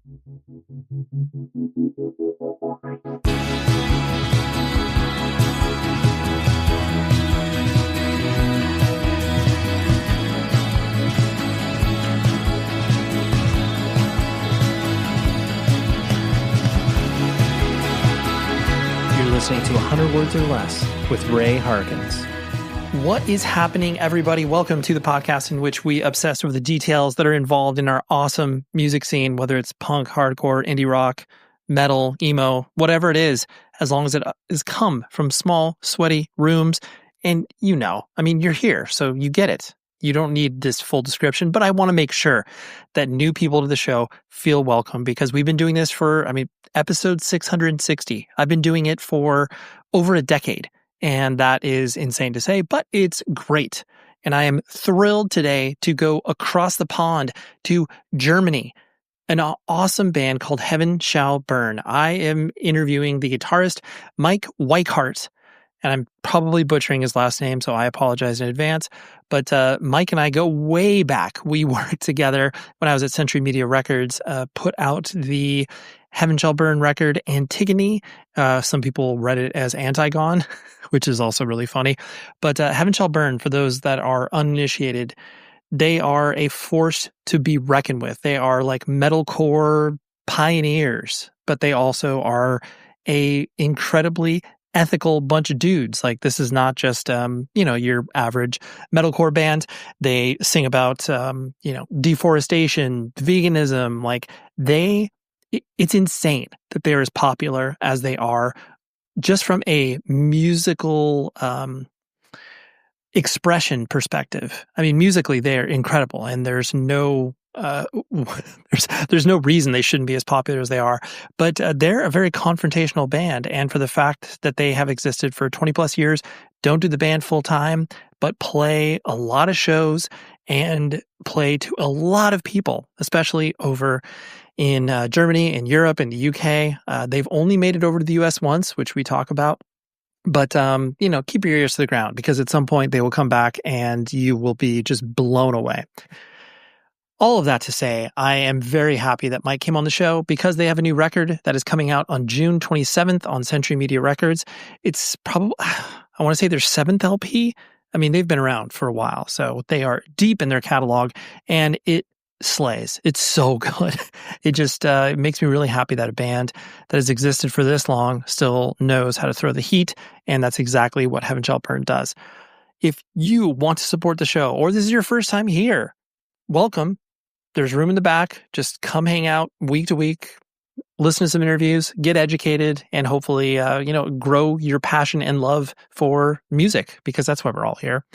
Listening to 100 Words or Less with Ray Harkins. What is happening, everybody? Welcome to the podcast in which we obsess over the details that are involved in our awesome music scene, whether it's punk, hardcore, indie rock, metal, emo, whatever it is, as long as it has come from small, sweaty rooms. And you're here, so you get it. You don't need this full description, but I want to make sure that new people to the show feel welcome because we've been doing this for, episode 660. I've been doing it for over a decade, and that is insane to say, but it's great. And I am thrilled today to go across the pond to Germany, an awesome band called Heaven Shall Burn. I am interviewing the guitarist Maik Weichert, and I'm probably butchering his last name, so I apologize in advance. But Mike and I go way back. We worked together when I was at Century Media Records, put out the Heaven Shall Burn record, Antigone. Some people read it as Antigone, which is also really funny. But Heaven Shall Burn, for those that are uninitiated, they are a force to be reckoned with. They are like metalcore pioneers, but they also are a incredibly ethical bunch of dudes. Like, this is not just your average metalcore band. They sing about deforestation, veganism. Like, it's insane that they're as popular as they are, just from a musical expression perspective. I mean, musically they're incredible, and there's no there's no reason they shouldn't be as popular as they are, but they're a very confrontational band. And for the fact that they have existed for 20 plus years, don't do the band full time, but play a lot of shows and play to a lot of people, especially over in Germany and Europe and the UK. They've only made it over to the US once, which we talk about. But, keep your ears to the ground, because at some point they will come back and you will be just blown away. All of that to say, I am very happy that Mike came on the show, because they have a new record that is coming out on June 27th on Century Media Records. It's probably, I want to say, their 7th LP. I mean, they've been around for a while, so they are deep in their catalog, and it slays. It's so good. It just it makes me really happy that a band that has existed for this long still knows how to throw the heat, and that's exactly what Heaven Shall Burn does. If you want to support the show, or this is your first time here, welcome. There's room in the back. Just come hang out week to week, listen to some interviews, get educated, and hopefully, grow your passion and love for music, because that's why we're all here.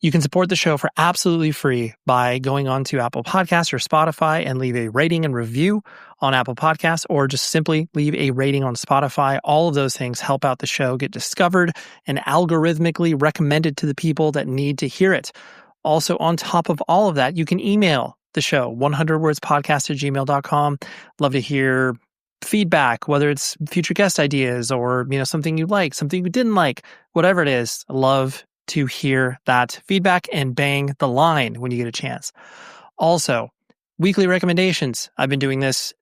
You can support the show for absolutely free by going on to Apple Podcasts or Spotify and leave a rating and review on Apple Podcasts, or just simply leave a rating on Spotify. All of those things help out the show get discovered and algorithmically recommended to the people that need to hear it. Also, on top of all of that, you can email the show, 100wordspodcast@gmail.com. Love to hear feedback, whether it's future guest ideas or, something you like, something you didn't like, whatever it is. I love to hear that feedback, and bang the line when you get a chance. Also, weekly recommendations. I've been doing this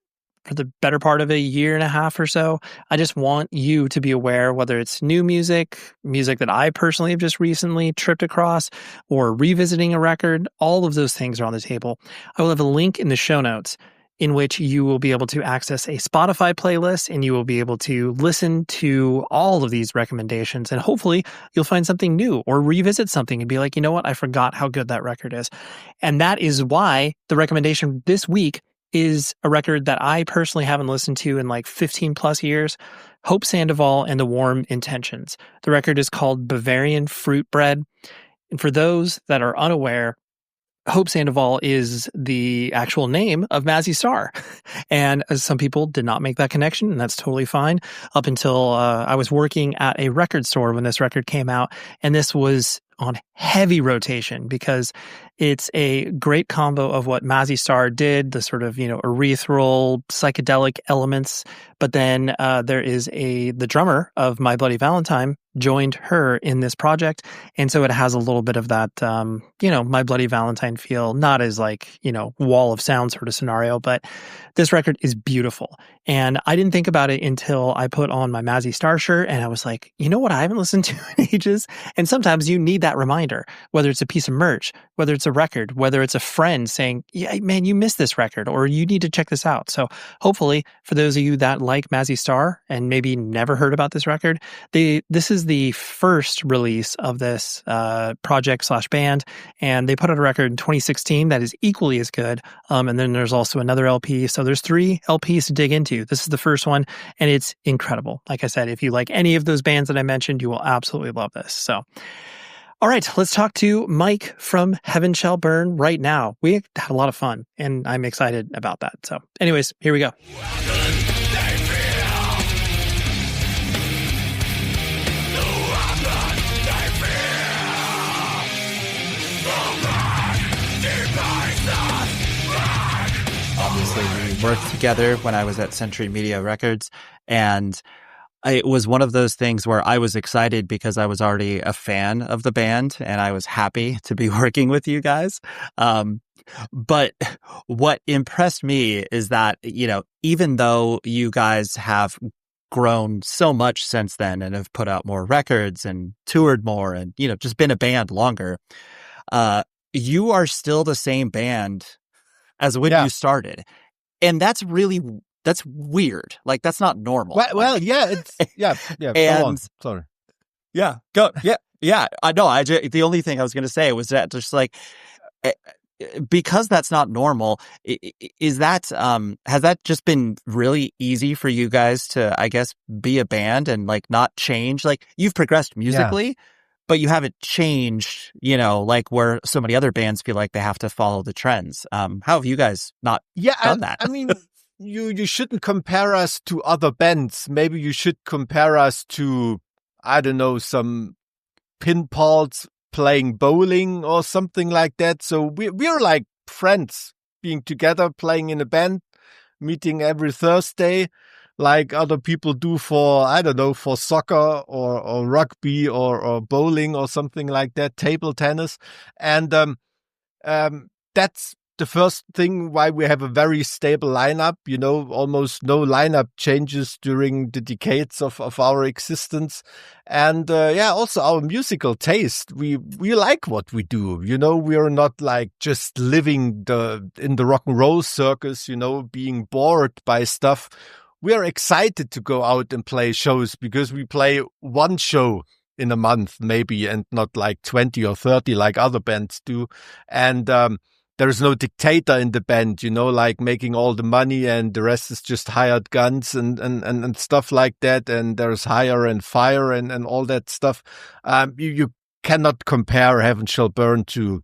for the better part of a year and a half or so. I just want you to be aware, whether it's new music that I personally have just recently tripped across, or revisiting a record. All of those things are on the table. I will have a link in the show notes in which you will be able to access a Spotify playlist, and you will be able to listen to all of these recommendations, and hopefully you'll find something new or revisit something and be like, you know what, I forgot how good that record is. And that is why the recommendation this week is a record that I personally haven't listened to in like 15 plus years, Hope Sandoval and the Warm Intentions. The record is called Bavarian Fruit Bread. And for those that are unaware, Hope Sandoval is the actual name of Mazzy Star. And some people did not make that connection, and that's totally fine. Up until I was working at a record store when this record came out, and this was on heavy rotation because It's a great combo of what Mazzy Star did, the sort of, ethereal psychedelic elements. But then there is the drummer of My Bloody Valentine joined her in this project. And so it has a little bit of that, My Bloody Valentine feel, not as wall of sound sort of scenario, but this record is beautiful. And I didn't think about it until I put on my Mazzy Star shirt and I was like, you know what I haven't listened to in ages? And sometimes you need that reminder, whether it's a piece of merch, whether it's a record, whether it's a friend saying, yeah, man, you missed this record or you need to check this out. So hopefully for those of you that like Mazzy Star and maybe never heard about this record, this is the first release of this project/band, and they put out a record in 2016 that is equally as good. And then there's also another LP. So there's 3 LPs to dig into. This is the first one, and it's incredible. Like I said, if you like any of those bands that I mentioned, you will absolutely love this. So, all right, let's talk to Mike from Heaven Shall Burn right now. We had a lot of fun, and I'm excited about that. So, anyways, here we go. Obviously, we worked together when I was at Century Media Records, and it was one of those things where I was excited because I was already a fan of the band, and I was happy to be working with you guys. But what impressed me is that, even though you guys have grown so much since then and have put out more records and toured more and, just been a band longer, you are still the same band as when you started. And that's weird. Like, that's not normal. Yeah. And, go on. Sorry. Yeah. Go. Yeah. Yeah. I know. The only thing I was going to say was that just like, because that's not normal, is that, has that just been really easy for you guys to, I guess, be a band and like not change? Like, you've progressed musically, but you haven't changed, like where so many other bands feel like they have to follow the trends. How have you guys not done that? I mean, you shouldn't compare us to other bands. Maybe you should compare us to, I don't know, some pinballs playing bowling or something like that. So we're like friends being together, playing in a band, meeting every Thursday, like other people do for, I don't know, for soccer or rugby or bowling or something like that, table tennis. And that's the first thing why we have a very stable lineup, almost no lineup changes during the decades of our existence. And also our musical taste. We like what we do. We are not like just living in the rock and roll circus, being bored by stuff. We are excited to go out and play shows because we play one show in a month maybe, and not like 20 or 30 like other bands do. And there's no dictator in the band, like making all the money and the rest is just hired guns and stuff like that. And there's hire and fire and all that stuff. You cannot compare Heaven Shall Burn to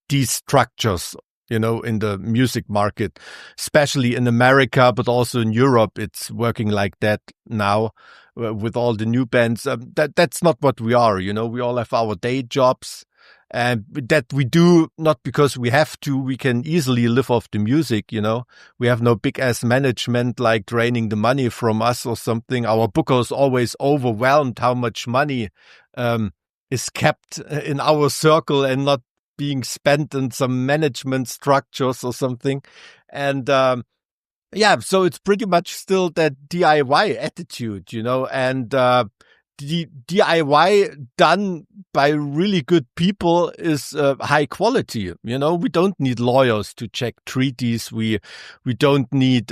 these structures, in the music market, especially in America, but also in Europe. It's working like that now with all the new bands. That's not what we are. We all have our day jobs. And that we do not because we have to. We can easily live off the music, We have no big-ass management like draining the money from us or something. Our booker is always overwhelmed how much money is kept in our circle and not being spent in some management structures or something. And so it's pretty much still that DIY attitude, and the DIY done by really good people is high quality. We don't need lawyers to check treaties. We don't need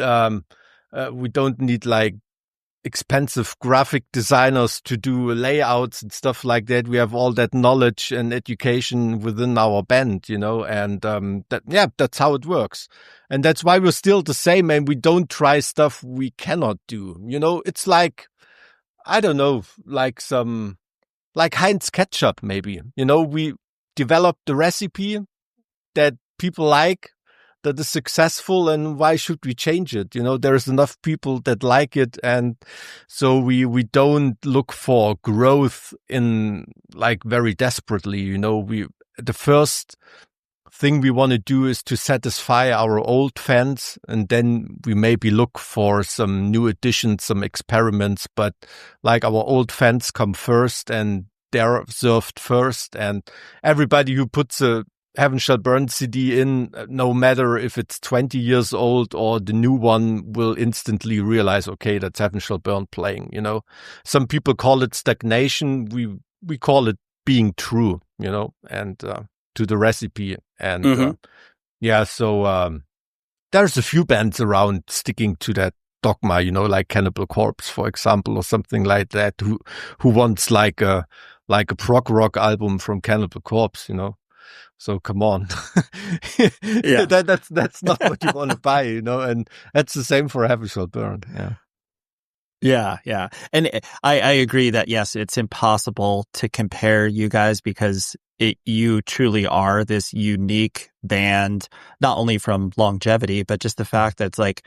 like expensive graphic designers to do layouts and stuff like that. We have all that knowledge and education within our band, and that's how it works. And that's why we're still the same, and we don't try stuff we cannot do. It's like, I don't know, like Heinz ketchup, maybe. We developed the recipe that people like, that is successful, and why should we change it? There's enough people that like it, and so we don't look for growth in like very desperately. the first thing we want to do is to satisfy our old fans, and then we maybe look for some new additions, some experiments, but like our old fans come first and they're served first, and everybody who puts a Heaven Shall Burn CD in, no matter if it's 20 years old or the new one, will instantly realize, okay, that's Heaven Shall Burn playing, you know. Some people call it stagnation. We call it being true, you know, and to the recipe. And so there's a few bands around sticking to that dogma, you know, like Cannibal Corpse, for example, or something like that, who wants like a prog rock album from Cannibal Corpse, you know. So come on. Yeah. That's not what you want to buy, you know, and that's the same for Heaven Shall Burn. Yeah. And I agree that, yes, it's impossible to compare you guys because you truly are this unique band, not only from longevity, but just the fact that it's like,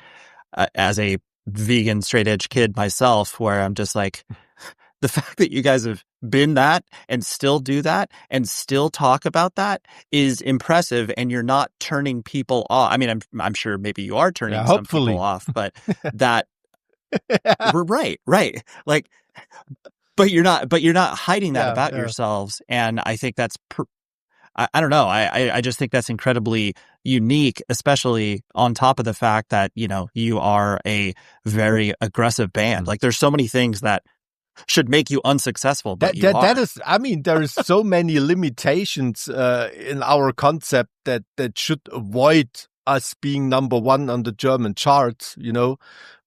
as a vegan straight edge kid myself, where I'm just like, the fact that you guys have been that and still do that and still talk about that is impressive, and you're not turning people off. I mean, I'm sure maybe you are turning some people off, but that we're right. Like, but you're not hiding that about yourselves, and I think that's I don't know. I just think that's incredibly unique, especially on top of the fact that, you know, you are a very aggressive band. Like, there's so many things that should make you unsuccessful, but that is, I mean, there is so many limitations in our concept that should avoid us being number one on the German charts, you know.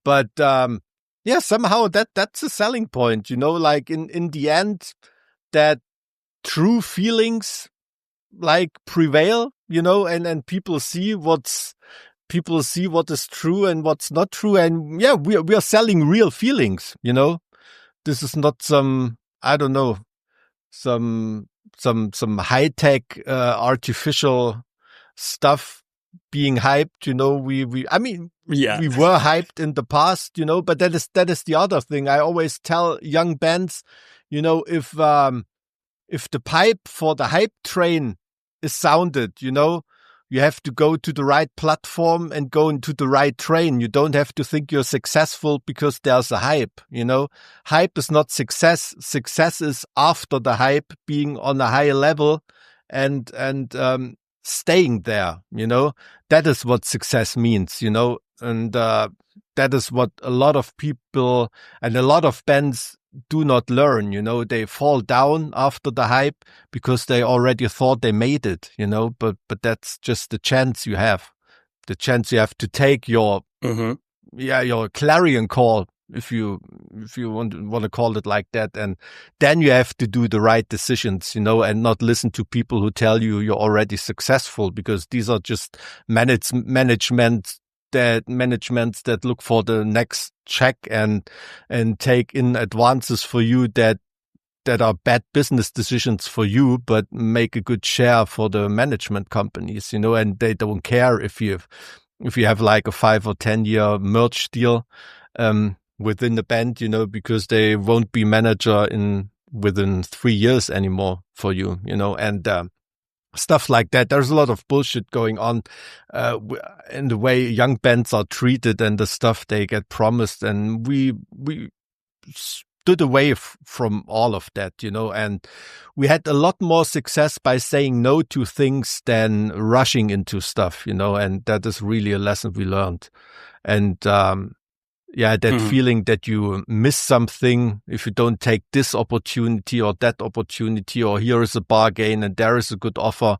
But somehow that's a selling point, you know. Like in the end, that true feelings like prevail, you know, and people see what is true and what's not true, and we are selling real feelings, you know. This is not some, I don't know, some high tech artificial stuff being hyped, you know. We were hyped in the past, you know, but that is the other thing. I always tell young bands, you know, if the pipe for the hype train is sounded, you know, you have to go to the right platform and go into the right train. You don't have to think you're successful because there's a hype, you know. Hype is not success. Success is after the hype, being on a higher level and staying there, you know. That is what success means, you know. And that is what a lot of people and a lot of bands do not learn, you know. They fall down after the hype because they already thought they made it, you know. But that's just the chance you have. The chance you have to take your your clarion call, if you want to call it like that, and then you have to do the right decisions, you know, and not listen to people who tell you you're already successful, because these are just managements that look for the next check and take in advances for you that are bad business decisions for you, but make a good share for the management companies, you know. And they don't care if you have like a 5 or 10 year merch deal within the band, you know, because they won't be manager within 3 years anymore for you, you know. And stuff like that. There's a lot of bullshit going on in the way young bands are treated and the stuff they get promised. And we stood away from all of that, you know, and we had a lot more success by saying no to things than rushing into stuff, you know, and that is really a lesson we learned. And feeling that you miss something if you don't take this opportunity or that opportunity, or here is a bargain and there is a good offer.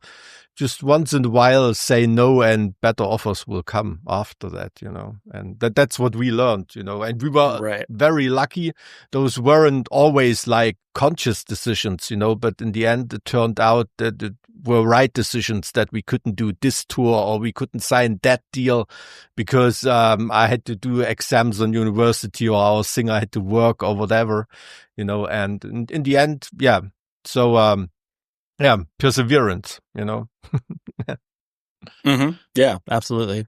Just once in a while say no, and better offers will come after that, you know. And that's what we learned, you know. And we were very lucky. Those weren't always like conscious decisions, you know, but in the end it turned out that it were right decisions, that we couldn't do this tour or we couldn't sign that deal because I had to do exams on university, or our singer had to work or whatever, you know. And in the end, so perseverance, you know. Yeah, absolutely.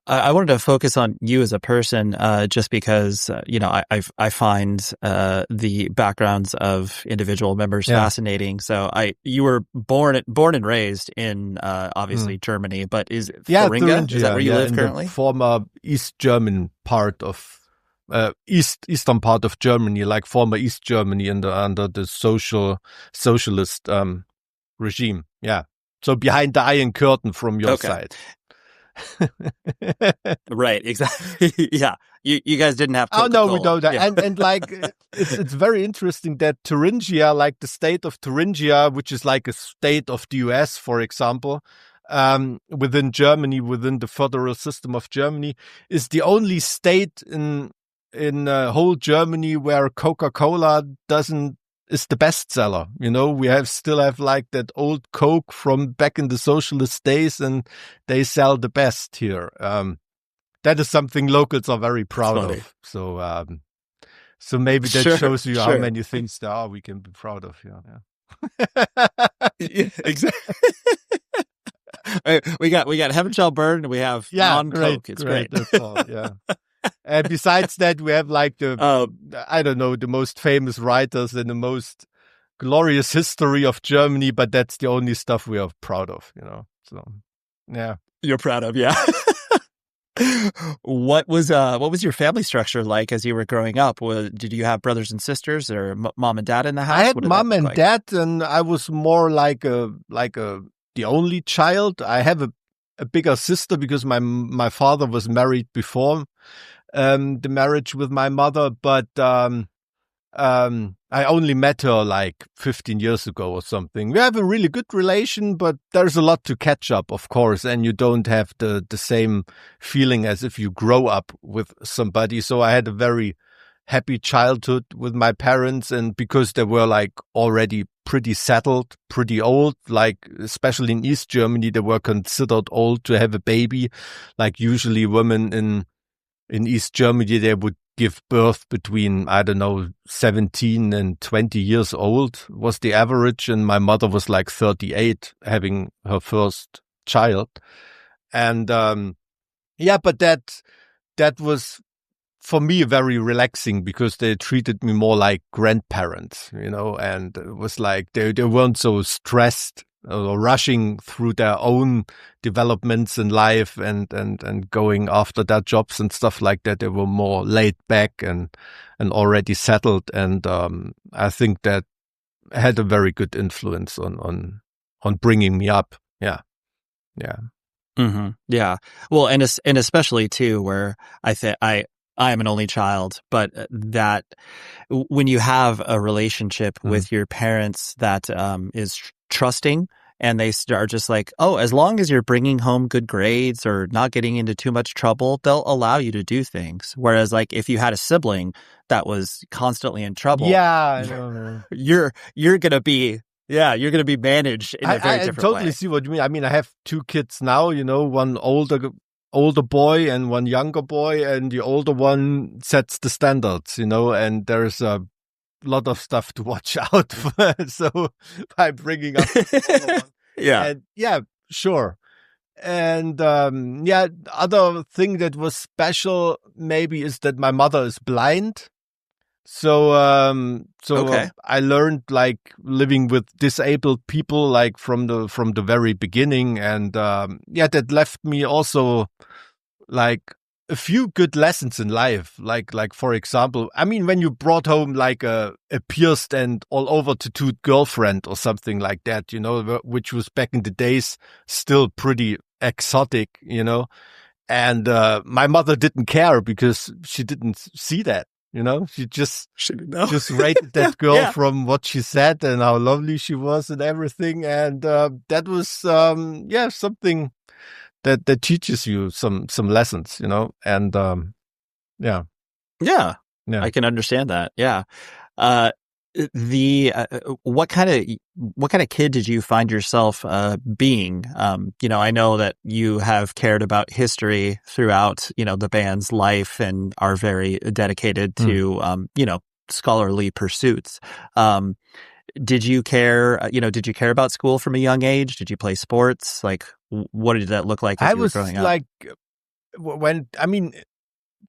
I wanted to focus on you as a person, just because I find the backgrounds of individual members fascinating. So you were born and raised in obviously Germany, but is Thuringia? Is that where you live currently? The former East German part of eastern part of Germany, like former East Germany under the socialist regime. Yeah, so behind the Iron Curtain from your side. Right, exactly. Yeah, you guys didn't have Coca-Cola. Oh no, we don't. Yeah. And like it's very interesting that Thuringia, like the state of Thuringia, which is like a state of the US, for example, within Germany, within the federal system of Germany, is the only state in whole Germany where Coca-Cola is the bestseller. You know, we still have like that old Coke from back in the socialist days, and they sell the best here. That is something locals are very proud of. So, so maybe that shows you how many things there are we can be proud of. Yeah, exactly. we got Heaven Shall Burn, and we have non-Coke. It's great. That's all, yeah. And besides that, we have like I don't know, the most famous writers and the most glorious history of Germany, but that's the only stuff we are proud of, you know. So, yeah. You're proud of, yeah. What was your family structure like as you were growing up? Did you have brothers and sisters or mom and dad in the house? I had mom and dad, and I was more like the only child. I have a bigger sister because my father was married before the marriage with my mother, but I only met her like 15 years ago or something. We have a really good relation, but there's a lot to catch up, of course, and you don't have the same feeling as if you grow up with somebody. So I had a very happy childhood with my parents, and because they were like already pretty settled, pretty old, like especially in East Germany, they were considered old to have a baby. Like usually women in East Germany, they would give birth between, 17 and 20 years old was the average. And my mother was like 38 having her first child. And, but that was for me very relaxing because they treated me more like grandparents, you know, and it was like they weren't so stressed or rushing through their own developments in life and going after their jobs and stuff like that. They were more laid back and already settled. And I think that had a very good influence on bringing me up. Yeah. Yeah. Mm-hmm. Yeah. Well, and especially too, where I am an only child, but that when you have a relationship with your parents that is trusting, and they are just like, oh, as long as you're bringing home good grades or not getting into too much trouble, they'll allow you to do things. Whereas like if you had a sibling that was constantly in trouble, you're gonna be managed in a very different way. I totally see what you mean. I mean, I have two kids now, you know, one older boy and one younger boy, and the older one sets the standards, you know, and there's a lot of stuff to watch out for. So by bringing up sure. And other thing that was special maybe is that my mother is blind. So I learned like living with disabled people like from the very beginning, and that left me also like a few good lessons in life. Like for example, I mean, when you brought home like a pierced and all over tattooed girlfriend or something like that, you know, which was back in the days still pretty exotic, you know, and my mother didn't care because she didn't see that. You know, she just rated that girl from what she said and how lovely she was and everything. And that was, something that teaches you some lessons, you know. And I can understand that. Yeah. What kind of kid did you find yourself being? You know, I know that you have cared about history throughout, you know, the band's life and are very dedicated to scholarly pursuits. Did you care about school from a young age? Did you play sports? Like, what did that look like as you were growing up? Like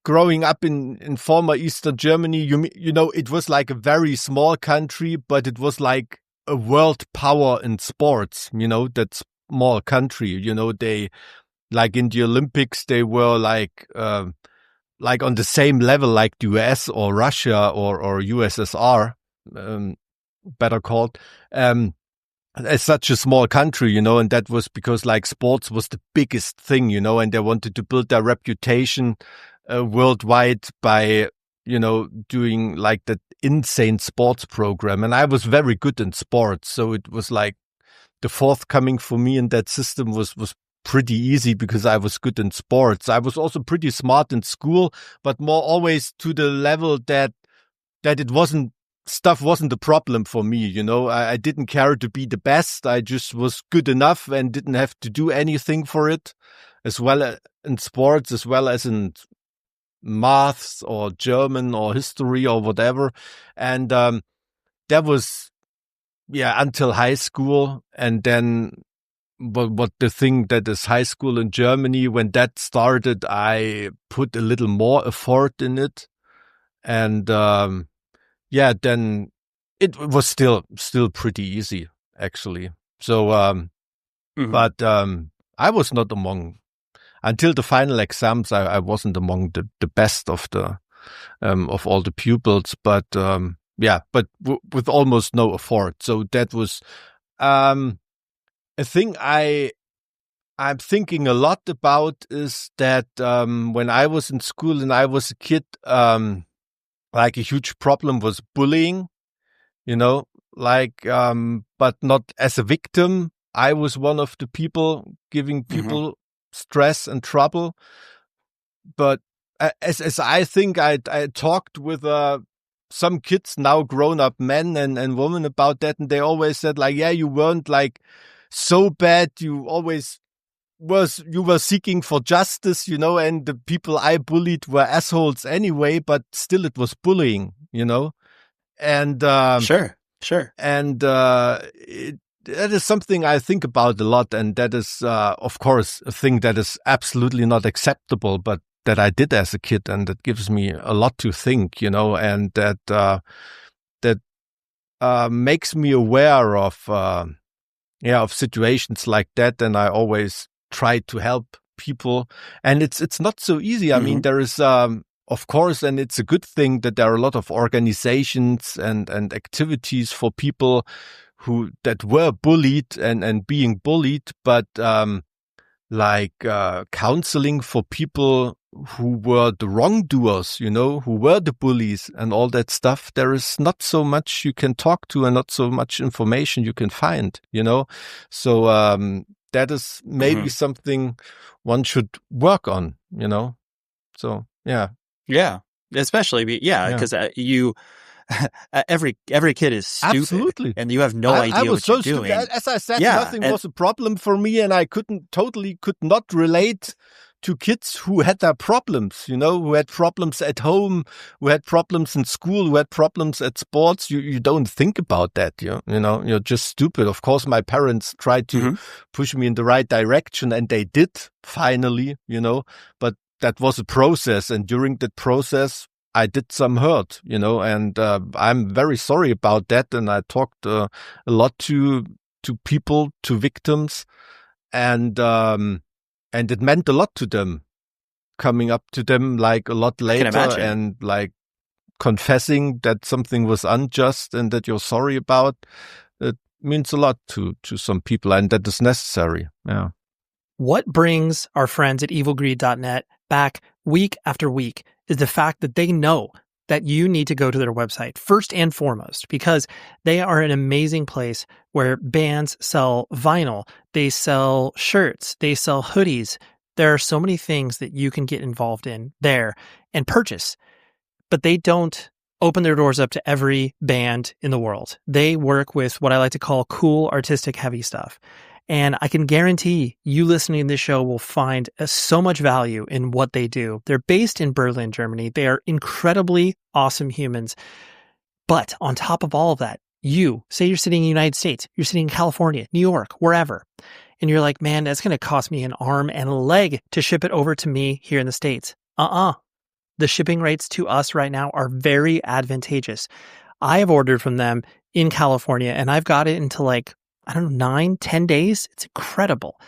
growing up in former Eastern Germany, you know, it was like a very small country, but it was like a world power in sports, you know, that small country, you know, they, like in the Olympics, they were like on the same level like the US or Russia or USSR, better called, as such a small country, you know, and that was because like sports was the biggest thing, you know, and they wanted to build their reputation worldwide by, you know, doing like that insane sports program. And I was very good in sports. So it was like the forthcoming for me in that system was pretty easy because I was good in sports. I was also pretty smart in school, but more always to the level that it wasn't a problem for me. You know, I didn't care to be the best. I just was good enough and didn't have to do anything for it, as well in sports, as well as in maths or German or history or whatever. And that was, until high school. And then what the thing that is high school in Germany, when that started, I put a little more effort in it. And then it was still pretty easy, actually. So, but I was not among, until the final exams, I wasn't among the best of the of all the pupils. But with almost no effort. So that was a thing I'm thinking a lot about is that when I was in school and I was a kid, like a huge problem was bullying, you know, like, but not as a victim. I was one of the people giving people stress and trouble. But as I think I talked with some kids, now grown up men and women, about that, and they always said like, yeah, you weren't like so bad. You always you were seeking for justice, you know, and the people I bullied were assholes anyway, but still it was bullying, you know. And Sure. And that is something I think about a lot, and that is of course a thing that is absolutely not acceptable, but that I did as a kid, and that gives me a lot to think, you know, and that makes me aware of situations like that, and I always try to help people. And it's not so easy. I mean, there is of course, and it's a good thing that there are a lot of organizations and activities for people that were bullied and being bullied, but like counseling for people who were the wrongdoers, you know, who were the bullies and all that stuff. There is not so much you can talk to and not so much information you can find, you know. So that is maybe something one should work on, you know. So yeah, especially because you. Every kid is stupid, absolutely, and you have no idea I was what you're doing. As I said, nothing was a problem for me, and I could not relate to kids who had their problems, you know, who had problems at home, who had problems in school, who had problems at sports. You don't think about that, you know, you're just stupid. Of course, my parents tried to push me in the right direction, and they did finally, you know, but that was a process, and during that process, I did some hurt, you know, and I'm very sorry about that. And I talked a lot to people, to victims, and it meant a lot to them, coming up to them like a lot later and like confessing that something was unjust and that you're sorry about. It means a lot to some people, and that is necessary. Yeah. What brings our friends at evilgreed.net back week after week is the fact that they know that you need to go to their website first and foremost, because they are an amazing place where bands sell vinyl, they sell shirts, they sell hoodies. There are so many things that you can get involved in there and purchase, but they don't open their doors up to every band in the world. They work with what I like to call cool, artistic, heavy stuff. And I can guarantee you listening to this show will find so much value in what they do. They're based in Berlin, Germany. They are incredibly awesome humans. But on top of all of that, say you're sitting in the United States, you're sitting in California, New York, wherever, and you're like, man, that's going to cost me an arm and a leg to ship it over to me here in the States. The shipping rates to us right now are very advantageous. I have ordered from them in California, and I've got it into like, I don't know, 9-10 days. It's incredible.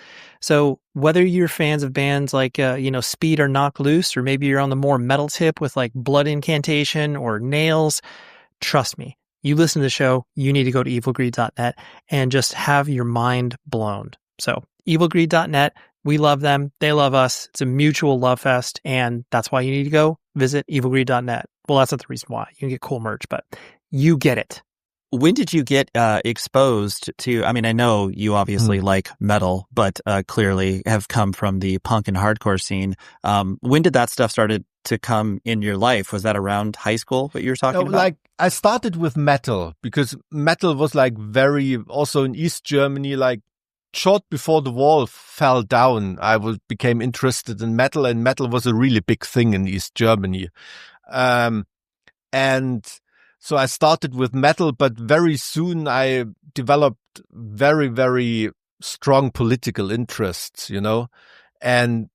So whether you're fans of bands like, Speed or Knock Loose, or maybe you're on the more metal tip with like Blood Incantation or Nails, trust me, you listen to the show, you need to go to evilgreed.net and just have your mind blown. So evilgreed.net, we love them. They love us. It's a mutual love fest. And that's why you need to go visit evilgreed.net. Well, that's not the reason why. You can get cool merch, but you get it. When did you get exposed to, I mean, I know you obviously like metal, but clearly have come from the punk and hardcore scene. When did that stuff started to come in your life? Was that around high school, what you were talking about? Like, I started with metal because metal was like also in East Germany, like short before the wall fell down, became interested in metal, and metal was a really big thing in East Germany. And so I started with metal, but very soon I developed very, very strong political interests, and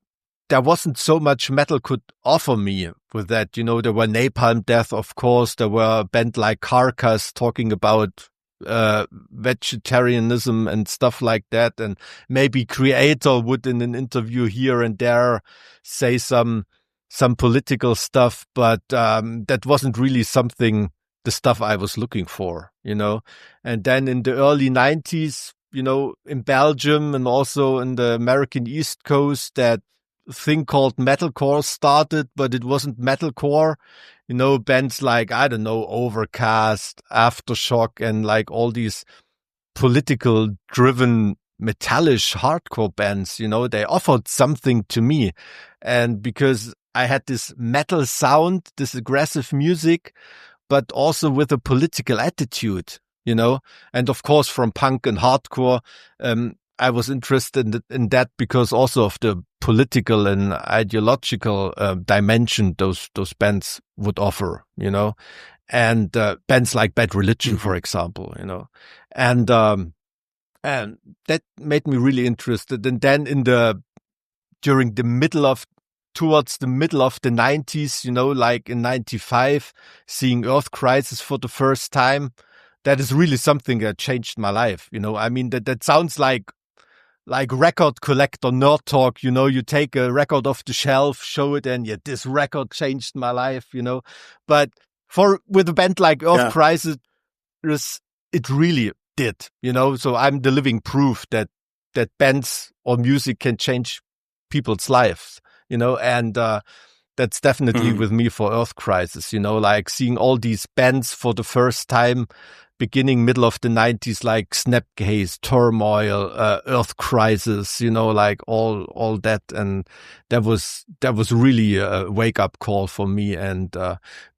there wasn't so much metal could offer me with that. There were Napalm Death, of course. There were a band like Carcass talking about vegetarianism and stuff like that. And maybe Creator would in an interview here and there say some political stuff, but that wasn't really the stuff I was looking for, And then in the early 90s, in Belgium and also in the American East Coast, that thing called metalcore started, but it wasn't metalcore. Bands like, I don't know, Overcast, Aftershock, and like all these political driven metallish hardcore bands, they offered something to me. And because I had this metal sound, this aggressive music, but also with a political attitude, and of course from punk and hardcore, I was interested in that because also of the political and ideological dimension those bands would offer, and bands like Bad Religion, for example, and that made me really interested. And then towards the middle of the 90s, like in 95, seeing Earth Crisis for the first time, that is really something that changed my life. I mean, that sounds like record collector nerd talk, you take a record off the shelf, show it, and this record changed my life, But with a band like Earth Crisis, it really did, So I'm the living proof that bands or music can change people's lives, and that's definitely with me for Earth Crisis, like seeing all these bands for the first time, beginning middle of the 90s, like Snapcase, Turmoil, Earth Crisis, like all that. And that was really a wake up call for me, and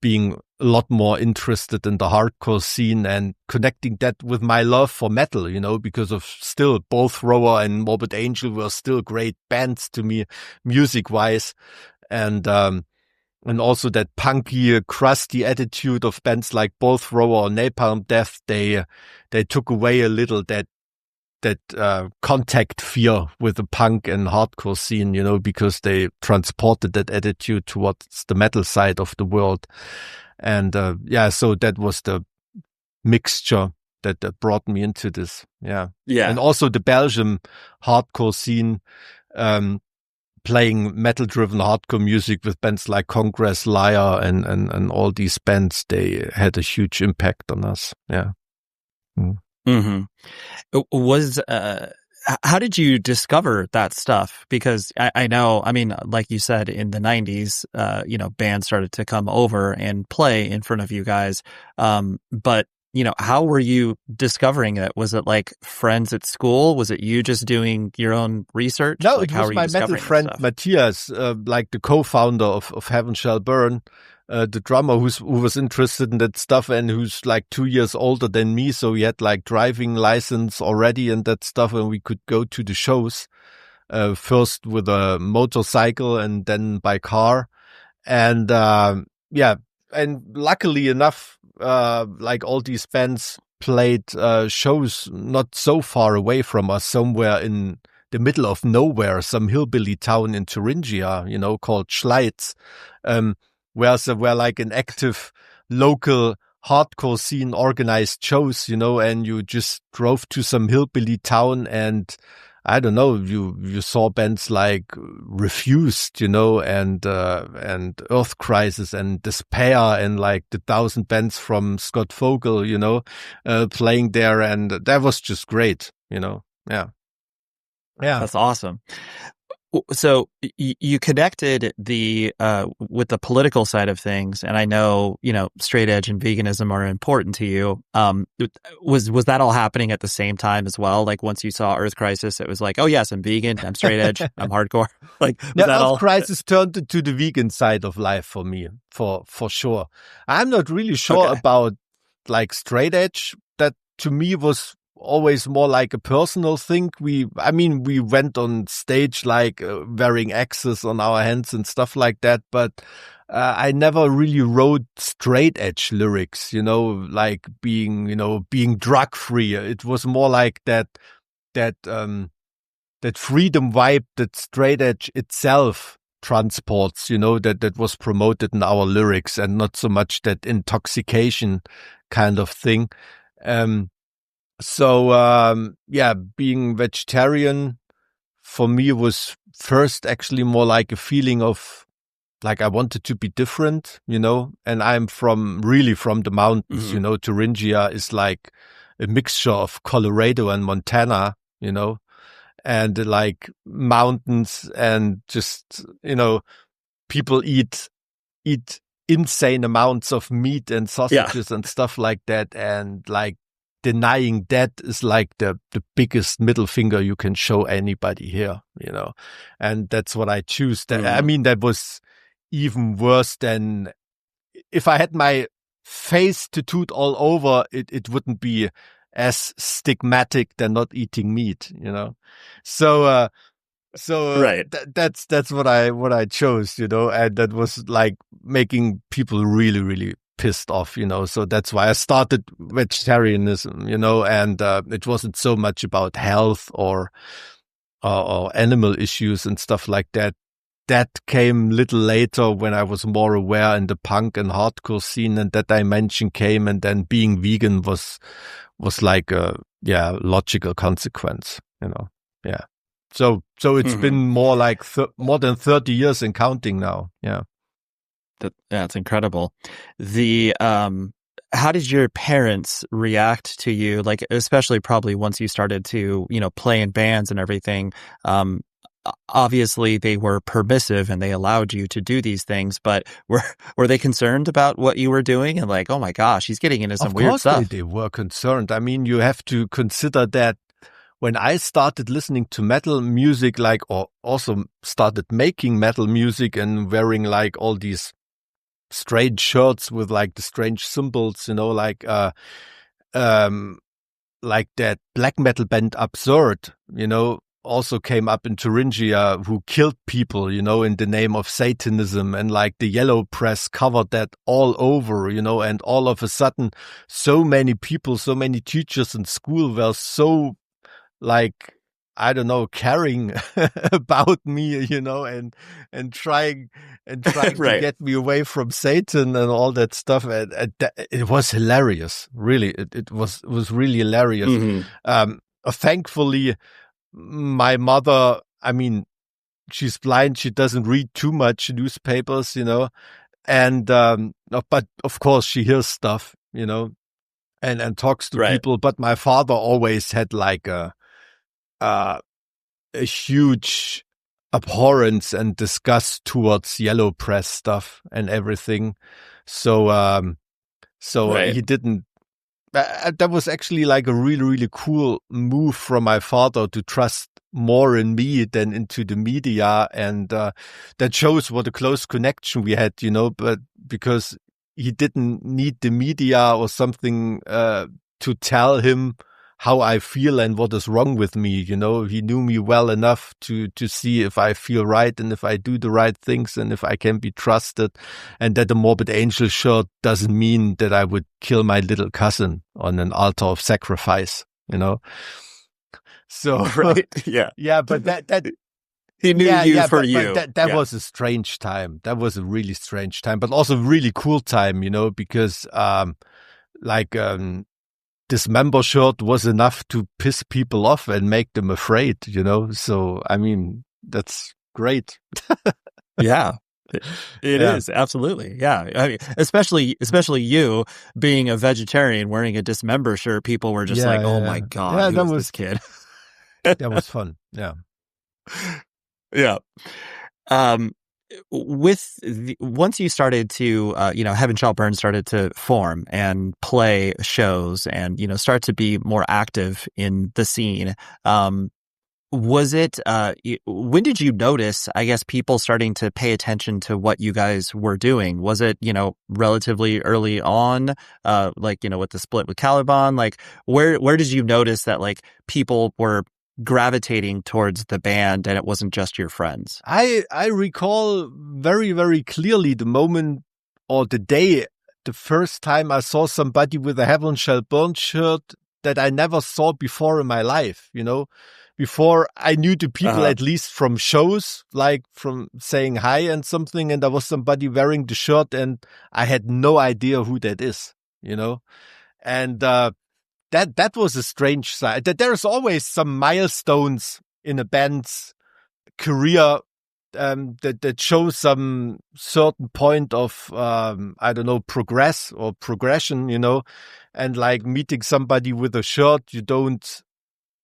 being a lot more interested in the hardcore scene and connecting that with my love for metal, because of still both Rower and Morbid Angel were still great bands to me, music wise. And also that punky, crusty attitude of bands like both Rower or Napalm Death, they took away a little that contact fear with the punk and hardcore scene, because they transported that attitude towards the metal side of the world. And so that was the mixture that brought me into this. Yeah. And also the Belgian hardcore scene, playing metal-driven hardcore music with bands like Congress, Liar, and all these bands, they had a huge impact on us. Yeah. Mm-hmm. How did you discover that stuff? Because I know, I mean, like you said, in the 90s, bands started to come over and play in front of you guys. But how were you discovering it? Was it like friends at school? Was it you just doing your own research? No, like, it was my metal friend Matthias, like the co-founder of Heaven Shall Burn, the drummer who was interested in that stuff and who's like 2 years older than me. So he had like driving license already and that stuff, and we could go to the shows, first with a motorcycle and then by car. And and luckily enough, like all these bands played shows not so far away from us, somewhere in the middle of nowhere, some hillbilly town in Thuringia, called Schleiz, where like an active local hardcore scene organized shows, and you just drove to some hillbilly town and I don't know, you saw bands like Refused, and Earth Crisis and Despair and like the 1,000 bands from Scott Vogel, playing there, and that was just great, Yeah. That's awesome. So you connected with the political side of things, and I know straight edge and veganism are important to you. Was that all happening at the same time as well? Like once you saw Earth Crisis, it was like, oh yes, I'm vegan, I'm straight edge, I'm hardcore. Like was that Earth Crisis turned into the vegan side of life for me, for sure. I'm not really sure about like straight edge. That to me was always more like a personal thing. We went on stage like wearing X's on our hands and stuff like that, but I never really wrote straight edge lyrics, like being drug free. It was more like that freedom vibe that straight edge itself transports, that was promoted in our lyrics, and not so much that intoxication kind of thing. So being vegetarian for me was first actually more like a feeling of like I wanted to be different, and I'm really from the mountains, Thuringia is like a mixture of Colorado and Montana, and like mountains and just, people eat insane amounts of meat and sausages and stuff like that. And like, denying that is like the biggest middle finger you can show anybody here, and that's what I choose. That was even worse than if I had my face tattooed all over, it wouldn't be as stigmatic than not eating meat, So right. That's what I chose, and that was like making people really, really pissed off, so that's why I started vegetarianism, and it wasn't so much about health or animal issues and stuff like that. That came a little later when I was more aware in the punk and hardcore scene, and that dimension came, and then being vegan was like a logical consequence, yeah. So it's been more like more than 30 years and counting now, yeah. That's incredible. How did your parents react to you? Like, especially probably once you started to, play in bands and everything. Obviously they were permissive and they allowed you to do these things, but were they concerned about what you were doing and like, oh my gosh, he's getting into some weird stuff? Of course they were concerned. I mean, you have to consider that when I started listening to metal music, or also started making metal music and wearing like all these strange shirts with like the strange symbols, like that black metal band Absurd, also came up in Thuringia, who killed people, in the name of Satanism, and like the Yellow Press covered that all over, and all of a sudden so many people, so many teachers in school were so like, I don't know, caring about me, and trying Right. to get me away from Satan and all that stuff. And it was hilarious. Really, it was really hilarious. Mm-hmm. Thankfully, my mother, she's blind. She doesn't read too much newspapers, and but of course she hears stuff, and talks to people. But my father always had like a huge abhorrence and disgust towards Yellow Press stuff and everything. So he didn't. That was actually like a really, really cool move from my father to trust more in me than into the media. And that shows what a close connection we had, but because he didn't need the media or something to tell him how I feel and what is wrong with me. You know, he knew me well enough to see if I feel right and if I do the right things and if I can be trusted, and that the Morbid Angel shirt doesn't mean that I would kill my little cousin on an altar of sacrifice, you know. So Right. Yeah. yeah, but that He knew you for you. But that was a strange time. That was a really strange time, but also a really cool time, you know, because Dismember shirt was enough to piss people off and make them afraid, you know. So I mean, that's great. Yeah. It is, absolutely. Yeah. I mean, especially you being a vegetarian wearing a Dismember shirt, people were just like, "Oh my God, who is this kid?" That was fun. Yeah. Yeah. Once you started to, Heaven Shall Burn started to form and play shows and, start to be more active in the scene. Was it, when did you notice, I guess, people starting to pay attention to what you guys were doing? Was it, relatively early on, with the split with Caliban? Like, where did you notice that, like, people were gravitating towards the band and it wasn't just your friends? I recall very, very clearly the moment or the day, the first time I saw somebody with a Heaven Shall Burn shirt that I never saw before in my life, you know. Before I knew the people at least from shows, like from saying hi and something, and there was somebody wearing the shirt and I had no idea who that is, you know. And that was a strange sign. That there's always some milestones in a band's career that show some certain point of progression, you know. And like meeting somebody with a shirt you don't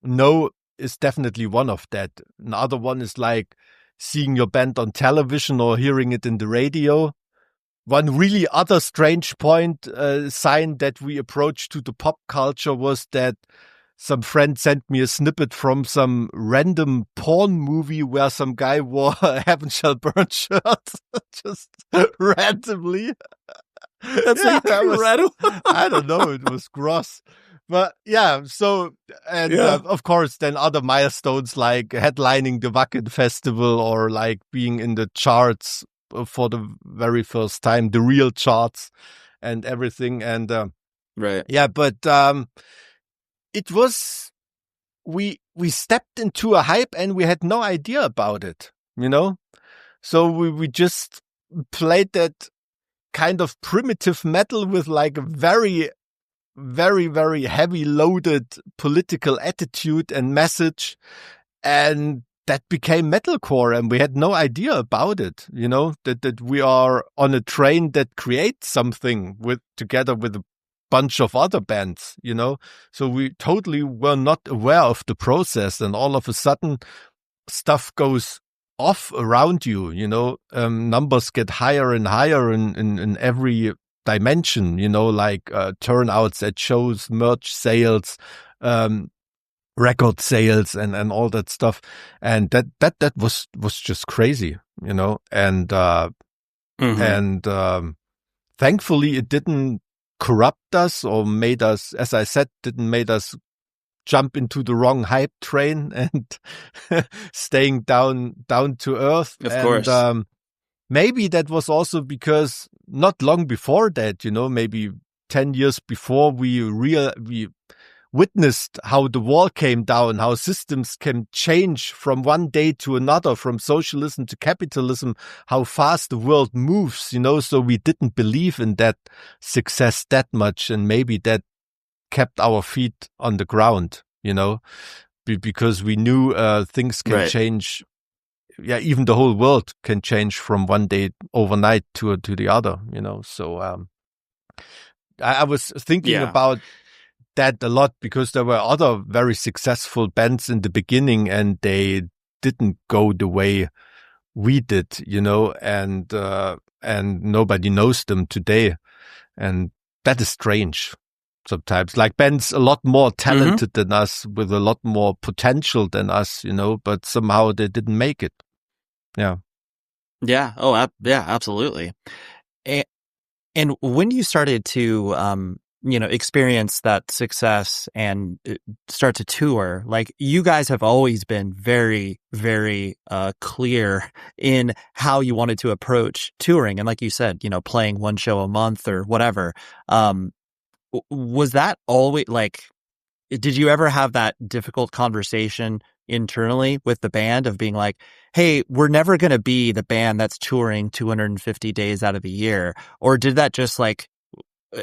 know is definitely one of that. Another one is like seeing your band on television or hearing it in the radio. One really other strange point, sign that we approached to the pop culture was that some friend sent me a snippet from some random porn movie where some guy wore a Heaven Shall Burn shirt just randomly. That's incredible. I don't know. It was gross. But yeah, so, and of course, then other milestones like headlining the Wacken Festival or like being in the charts for the very first time, the real charts and everything. And right. Yeah, but it was, we stepped into a hype and we had no idea about it, you know? So we just played that kind of primitive metal with like a very, very, very heavy loaded political attitude and message. And that became metalcore and we had no idea about it, you know, that we are on a train that creates something together with a bunch of other bands, you know. So we totally were not aware of the process, and all of a sudden stuff goes off around you, you know. Numbers get higher and higher in every dimension, you know, like turnouts at shows, merch sales, record sales and all that stuff. And that was just crazy, you know. And thankfully it didn't corrupt us or made us, as I said, didn't made us jump into the wrong hype train and staying down to earth. Of course. Maybe that was also because not long before that, you know, maybe 10 years before, we witnessed how the wall came down, how systems can change from one day to another, from socialism to capitalism, how fast the world moves, you know. So we didn't believe in that success that much. And maybe that kept our feet on the ground, you know, because we knew things can change. Yeah, even the whole world can change from one day overnight to the other, you know. So I was thinking about that a lot because there were other very successful bands in the beginning and they didn't go the way we did, you know, and nobody knows them today. And that is strange sometimes. Like bands a lot more talented than us with a lot more potential than us, you know, but somehow they didn't make it. Yeah. Yeah. Oh, yeah, absolutely. And when you started to experience that success and start to tour, like you guys have always been very, very clear in how you wanted to approach touring. And like you said, playing one show a month or whatever. Was that always like, did you ever have that difficult conversation internally with the band of being like, hey, we're never going to be the band that's touring 250 days out of the year? Or did that just like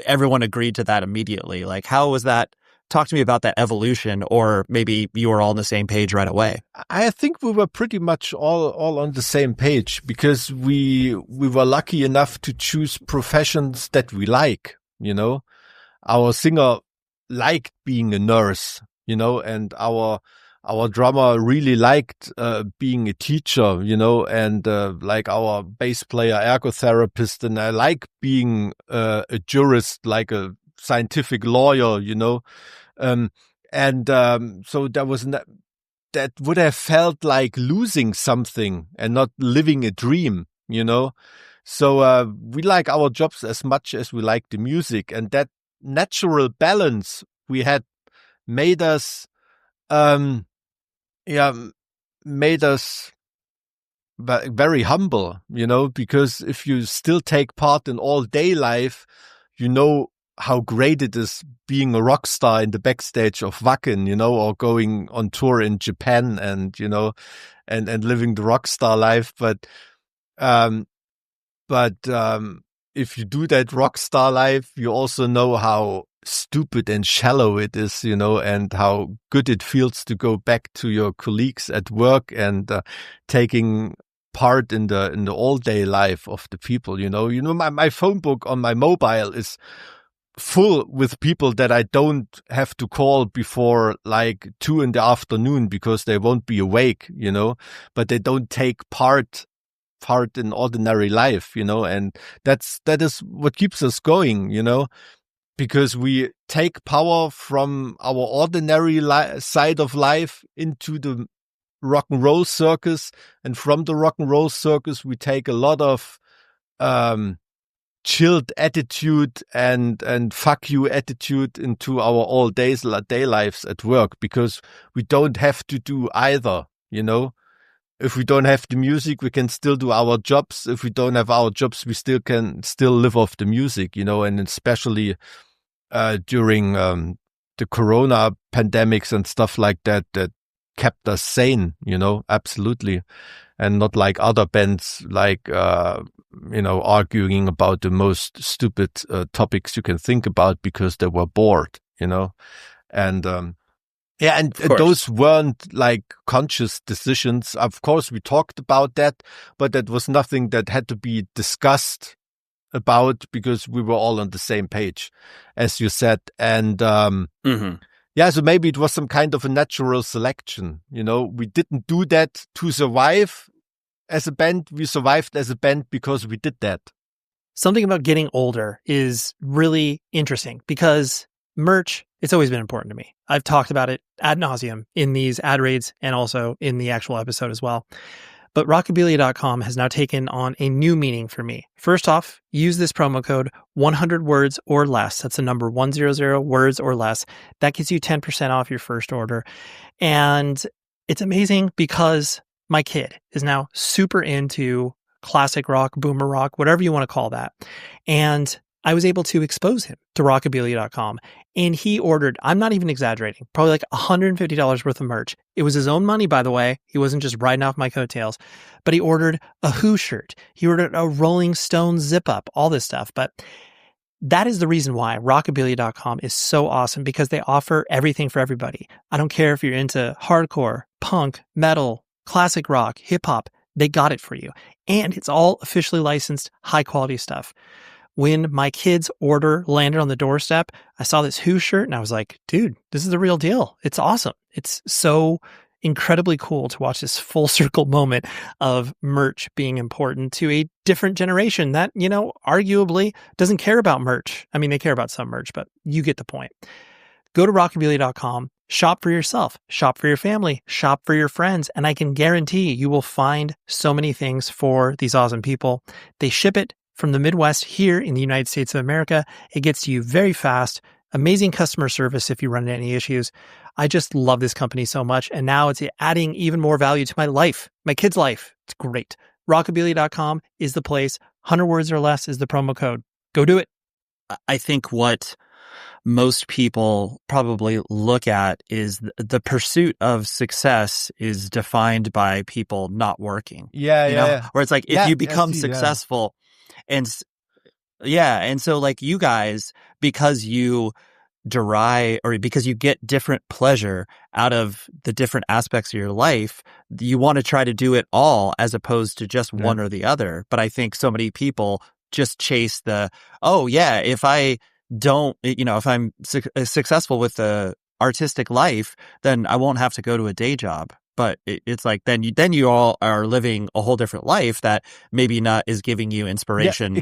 everyone agreed to that immediately? Like, how was that? Talk to me about that evolution, or maybe you were all on the same page right away. I think we were pretty much all on the same page because we were lucky enough to choose professions that we like, Our singer liked being a nurse, and our drummer really liked being a teacher, and like our bass player, ergotherapist, and I like being a jurist, like a scientific lawyer, so that would have felt like losing something and not living a dream, So we like our jobs as much as we like the music, and that natural balance we had made us very humble, because if you still take part in all day life, how great it is being a rock star in the backstage of Wacken, or going on tour in Japan and, and living the rock star life. But if you do that rock star life, you also know how stupid and shallow it is, and how good it feels to go back to your colleagues at work and taking part in the all day life of the people. My phone book on my mobile is full with people that I don't have to call before like 2 p.m. because they won't be awake, but they don't take part in ordinary life, and that is what keeps us going, because we take power from our ordinary side of life into the rock and roll circus, and from the rock and roll circus we take a lot of chilled attitude and fuck you attitude into our all day lives at work, because we don't have to do either, If we don't have the music, we can still do our jobs. If we don't have our jobs, we can still live off the music, and especially during the Corona pandemics and stuff like that kept us sane, absolutely. And not like other bands, like, arguing about the most stupid topics you can think about because they were bored, and those weren't like conscious decisions. Of course, we talked about that, but that was nothing that had to be discussed about because we were all on the same page, as you said. And so maybe it was some kind of a natural selection. We didn't do that to survive as a band. We survived as a band because we did that. Something about getting older is really interesting because merch, it's always been important to me. I've talked about it ad nauseum in these ad reads and also in the actual episode as well. But rockabilia.com has now taken on a new meaning for me. First off, use this promo code 100 words or less. That's the number 100 words or less. That gets you 10% off your first order. And it's amazing because my kid is now super into classic rock, boomer rock, whatever you want to call that. And I was able to expose him to rockabilia.com, and he ordered, I'm not even exaggerating, probably like $150 worth of merch. It was his own money, by the way. He wasn't just riding off my coattails, but he ordered a Who shirt. He ordered a Rolling Stones zip up, all this stuff. But that is the reason why rockabilia.com is so awesome, because they offer everything for everybody. I don't care if you're into hardcore, punk, metal, classic rock, hip hop, they got it for you. And it's all officially licensed, high quality stuff. When my kid's order landed on the doorstep, I saw this Who shirt and I was like, dude, this is the real deal. It's awesome. It's so incredibly cool to watch this full circle moment of merch being important to a different generation that, arguably doesn't care about merch. I mean, they care about some merch, but you get the point. Go to rockabilia.com, shop for yourself, shop for your family, shop for your friends, and I can guarantee you will find so many things for these awesome people. They ship it from the Midwest here in the United States of America. It gets to you very fast, amazing customer service if you run into any issues. I just love this company so much. And now it's adding even more value to my life, my kid's life. It's great. Rockabilia.com is the place. 100 words or less is the promo code. Go do it. I think what most people probably look at is the pursuit of success is defined by people not working. Yeah. Where it's like, if you become successful and so like you guys, because you derive or because you get different pleasure out of the different aspects of your life, you want to try to do it all as opposed to just one or the other. But I think so many people just chase if I don't, if I'm successful with the artistic life, then I won't have to go to a day job. But it's like then you all are living a whole different life that maybe not is giving you inspiration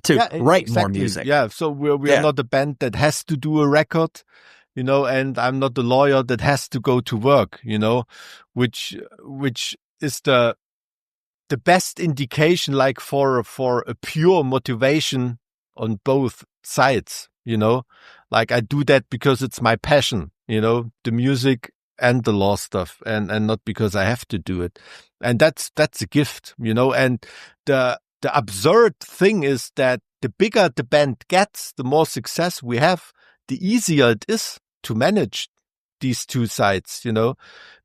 to write more music. Yeah, so we are not a band that has to do a record, and I'm not the lawyer that has to go to work, which is the best indication, like for a pure motivation on both sides, like I do that because it's my passion, the music and the law stuff, and not because I have to do it. And that's a gift, and the absurd thing is that the bigger the band gets, the more success we have, the easier it is to manage these two sides,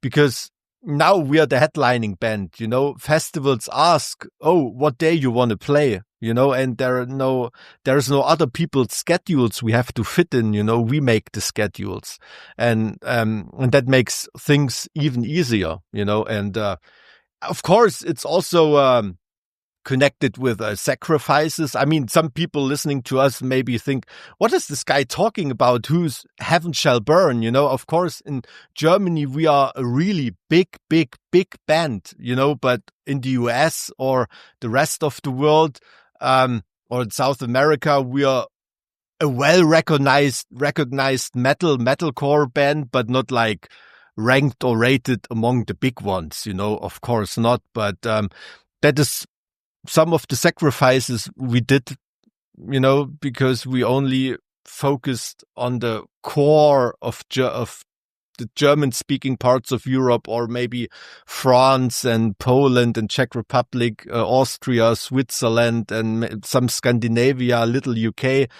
because now we are the headlining band, festivals ask, what day you want to play, and there's no other people's schedules we have to fit in, we make the schedules, and that makes things even easier, and of course it's also connected with sacrifices. I mean, some people listening to us maybe think, what is this guy talking about? Who's Heaven Shall Burn? Of course, in Germany, we are a really big band, but in the US or the rest of the world, or in South America, we are a well-recognized metalcore band, but not like ranked or rated among the big ones, of course not. But that is some of the sacrifices we did, because we only focused on the core of the German-speaking parts of Europe, or maybe France and Poland and Czech Republic, Austria, Switzerland, and some Scandinavia, little UK,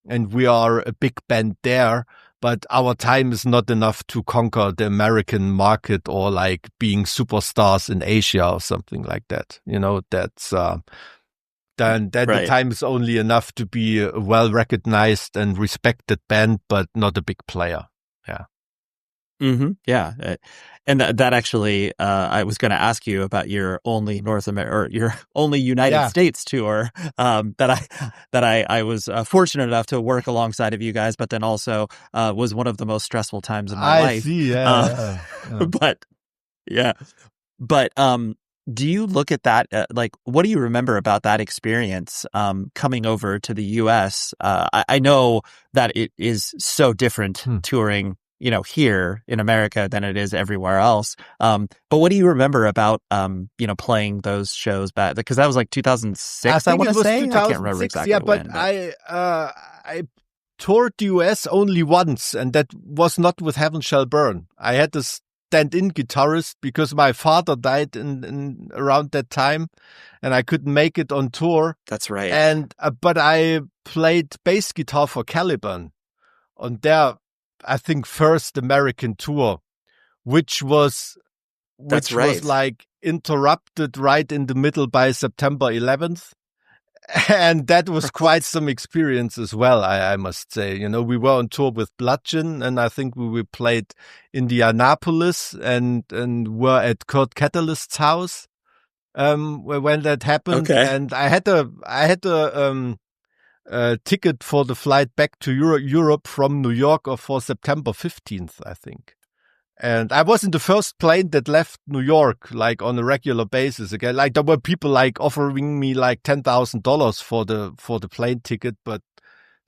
and we are a big band there. But our time is not enough to conquer the American market or like being superstars in Asia or something like that. That's then the time is only enough to be a well-recognized and respected band, but not a big player. Yeah. Mm-hmm. Yeah. And that actually, I was going to ask you about your only North America or your only United States tour, that I was fortunate enough to work alongside of you guys, but then also was one of the most stressful times in my life. I see. Yeah. But do you look at that, like, what do you remember about that experience coming over to the US? I know that it is so different touring, here in America than it is everywhere else. But what do you remember about, playing those shows back? Because that was like 2006, I want to say. I can't remember exactly. Yeah, but when, I toured the US only once, and that was not with Heaven Shall Burn. I had to stand-in guitarist because my father died in around that time, and I couldn't make it on tour. That's right. And but I played bass guitar for Caliban on their, I think, first American tour, which was like interrupted right in the middle by September 11th. And that was quite some experience as well, I must say. We were on tour with Bludgeon, and I think we played Indianapolis and were at Kurt Catalyst's house when that happened. Okay. And I had a ticket for the flight back to Europe from New York for September 15th, I think. And I wasn't the first plane that left New York, like on a regular basis again. Like there were people like offering me like $10,000 for the plane ticket, but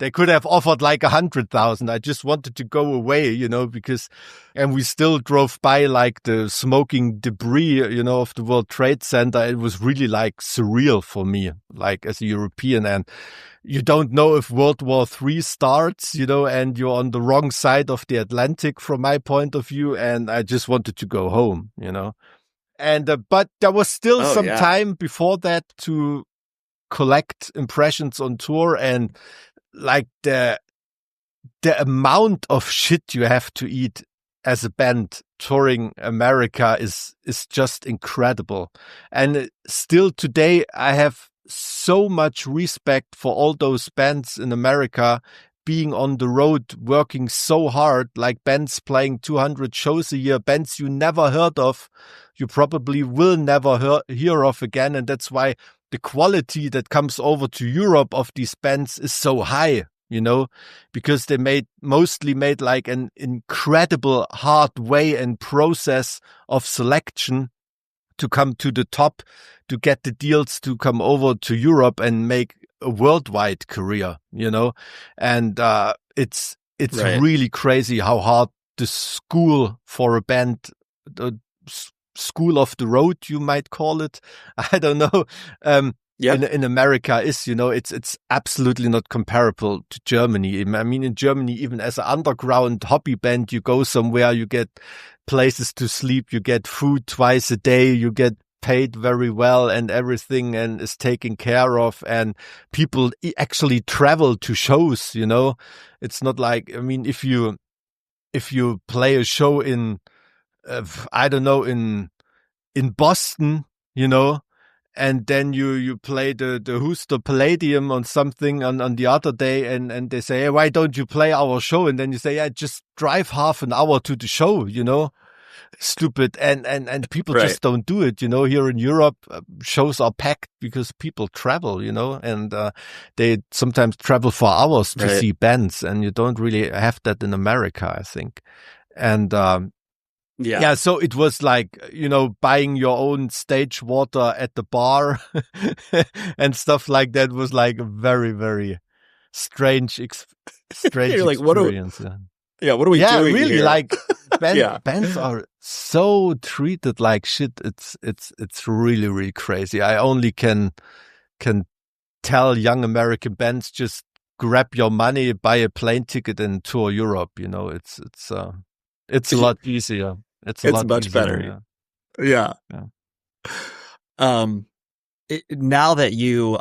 They could have offered like 100,000. I just wanted to go away, and we still drove by like the smoking debris, of the World Trade Center. It was really like surreal for me, like as a European. And you don't know if World War III starts, and you're on the wrong side of the Atlantic from my point of view. And I just wanted to go home, And, but there was still some time before that to collect impressions on tour, and like the amount of shit you have to eat as a band touring America is just incredible. And still today, I have so much respect for all those bands in America being on the road, working so hard, like bands playing 200 shows a year, bands you never heard of, you probably will never hear of again. And that's why the quality that comes over to Europe of these bands is so high, because they mostly made like an incredible hard way and process of selection to come to the top, to get the deals to come over to Europe and make a worldwide career, and it's Right. really crazy how hard the school for a band, the school of the road, you might call it. I don't know. In America is, it's absolutely not comparable to Germany. I mean, in Germany, even as an underground hobby band, you go somewhere, you get places to sleep, you get food twice a day, you get paid very well, and everything and is taken care of, and people actually travel to shows. It's not like, I mean, if you play a show in I don't know, in Boston, and then you play the Hooster Palladium on something on the other day, and they say, hey, why don't you play our show? And then you say, yeah, just drive half an hour to the show, stupid. And people just don't do it, here in Europe, shows are packed because people travel, and they sometimes travel for hours to see bands, and you don't really have that in America, I think. And yeah, so it was like, buying your own stage water at the bar and stuff like that was like a very, very strange You're like, experience. What are we doing really, here? like bands are so treated like shit. It's really, really crazy. I only can tell young American bands, just grab your money, buy a plane ticket, and tour Europe. It's a lot easier. It's much better. Yeah. Now that you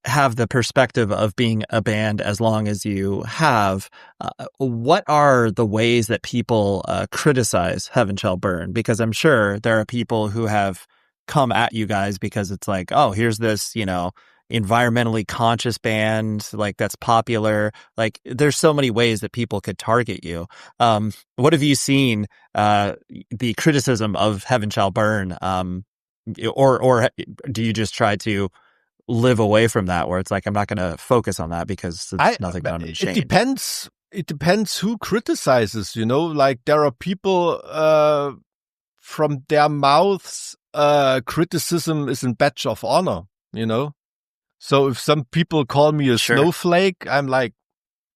have the perspective of being a band as long as you have, what are the ways that people criticize Heaven Shall Burn? Because I'm sure there are people who have come at you guys because it's like, oh, here's this, environmentally conscious band, like that's popular. Like there's so many ways that people could target you. What have you seen the criticism of Heaven Shall Burn, or do you just try to live away from that, where it's like, I'm not going to focus on that because it's nothing bound in shame? It depends who criticizes, like there are people from their mouths, criticism is a badge of honor, So if some people call me a snowflake, I'm like,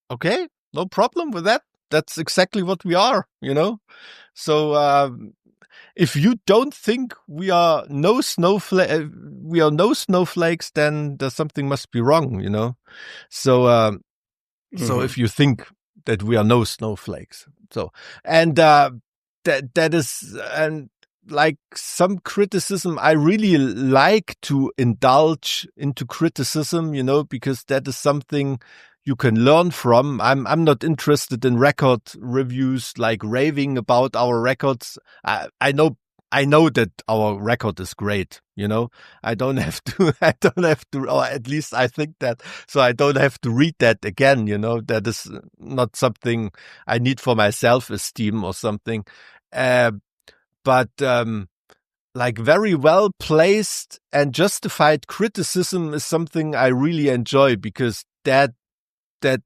okay, no problem with that. That's exactly what we are, So if you don't think we are no snowflakes, then there's something must be wrong, So so if you think that we are no snowflakes, so and that is and. Like some criticism, I really like to indulge into criticism, because that is something you can learn from. I'm not interested in record reviews, like raving about our records. I know that our record is great, I don't have to, or at least I think that, so I don't have to read that again, that is not something I need for my self-esteem or something. But like very well placed and justified criticism is something I really enjoy, because that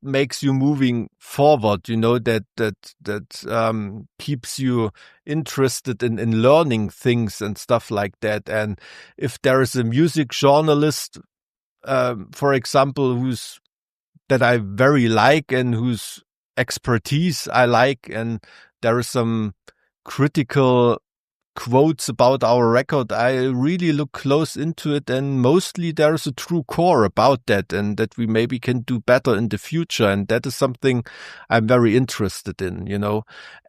makes you moving forward, that keeps you interested in learning things and stuff like that. And if there is a music journalist, for example, who's that I very like and whose expertise I like. And there are some critical quotes about our record. I really look close into it, and mostly there's a true core about that, and that we maybe can do better in the future. And that is something I'm very interested in,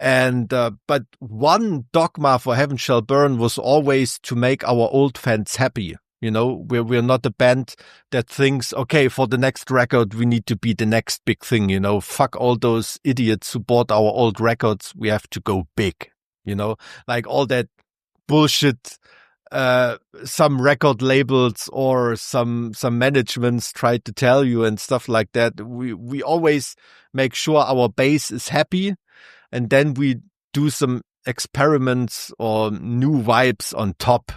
And, but one dogma for Heaven Shall Burn was always to make our old fans happy. We're not a band that thinks, okay, for the next record, we need to be the next big thing, fuck all those idiots who bought our old records. We have to go big, like all that bullshit, some record labels or some managements tried to tell you and stuff like that. We always make sure our base is happy, and then we do some experiments or new vibes on top,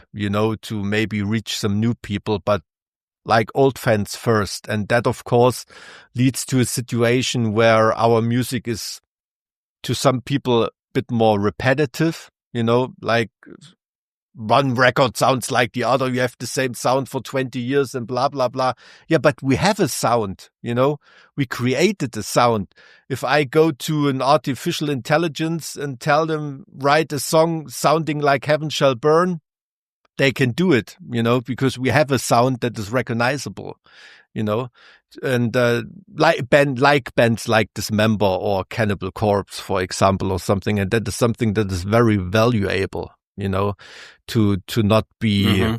to maybe reach some new people, but like old fans first. And that, of course, leads to a situation where our music is, to some people, a bit more repetitive, like one record sounds like the other. You have the same sound for 20 years and blah, blah, blah. Yeah, but we have a sound, we created a sound. If I go to an artificial intelligence and tell them, write a song sounding like Heaven Shall Burn, they can do it, because we have a sound that is recognizable, and like bands like Dismember or Cannibal Corpse, for example, or something. And that is something that is very valuable, to not be,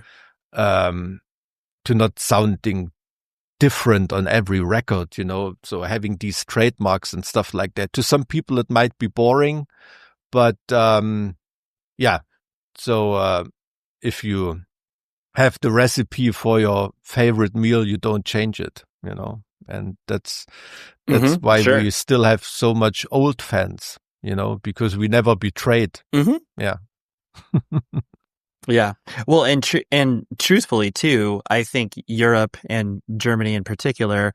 to not sounding different on every record, so having these trademarks and stuff like that. To some people, it might be boring, but, yeah. So, if you have the recipe for your favorite meal, you don't change it, and that's why we still have so much old fans, because we never betrayed. Yeah. Yeah. Well, and truthfully too, I think Europe and Germany in particular,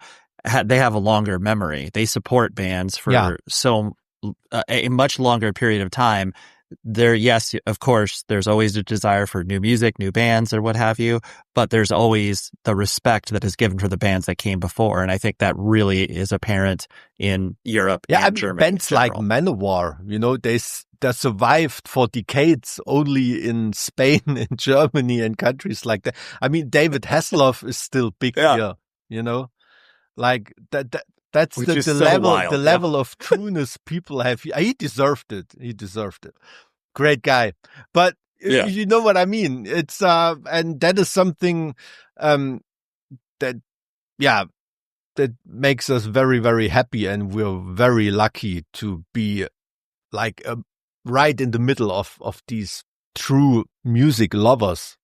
they have a longer memory. They support bands for a much longer period of time. Yes, of course, there's always a desire for new music, new bands, or what have you, but there's always the respect that is given for the bands that came before. And I think that really is apparent in Europe and Germany. Bands like Manowar, they survived for decades only in Spain and Germany and countries like that. I mean, David Hasselhoff is still big here, like that. That's the level of trueness people have. He deserved it. Great guy. But you know what I mean? It's, and that is something, that makes us very, very happy. And we're very lucky to be like, right in the middle of these true music lovers,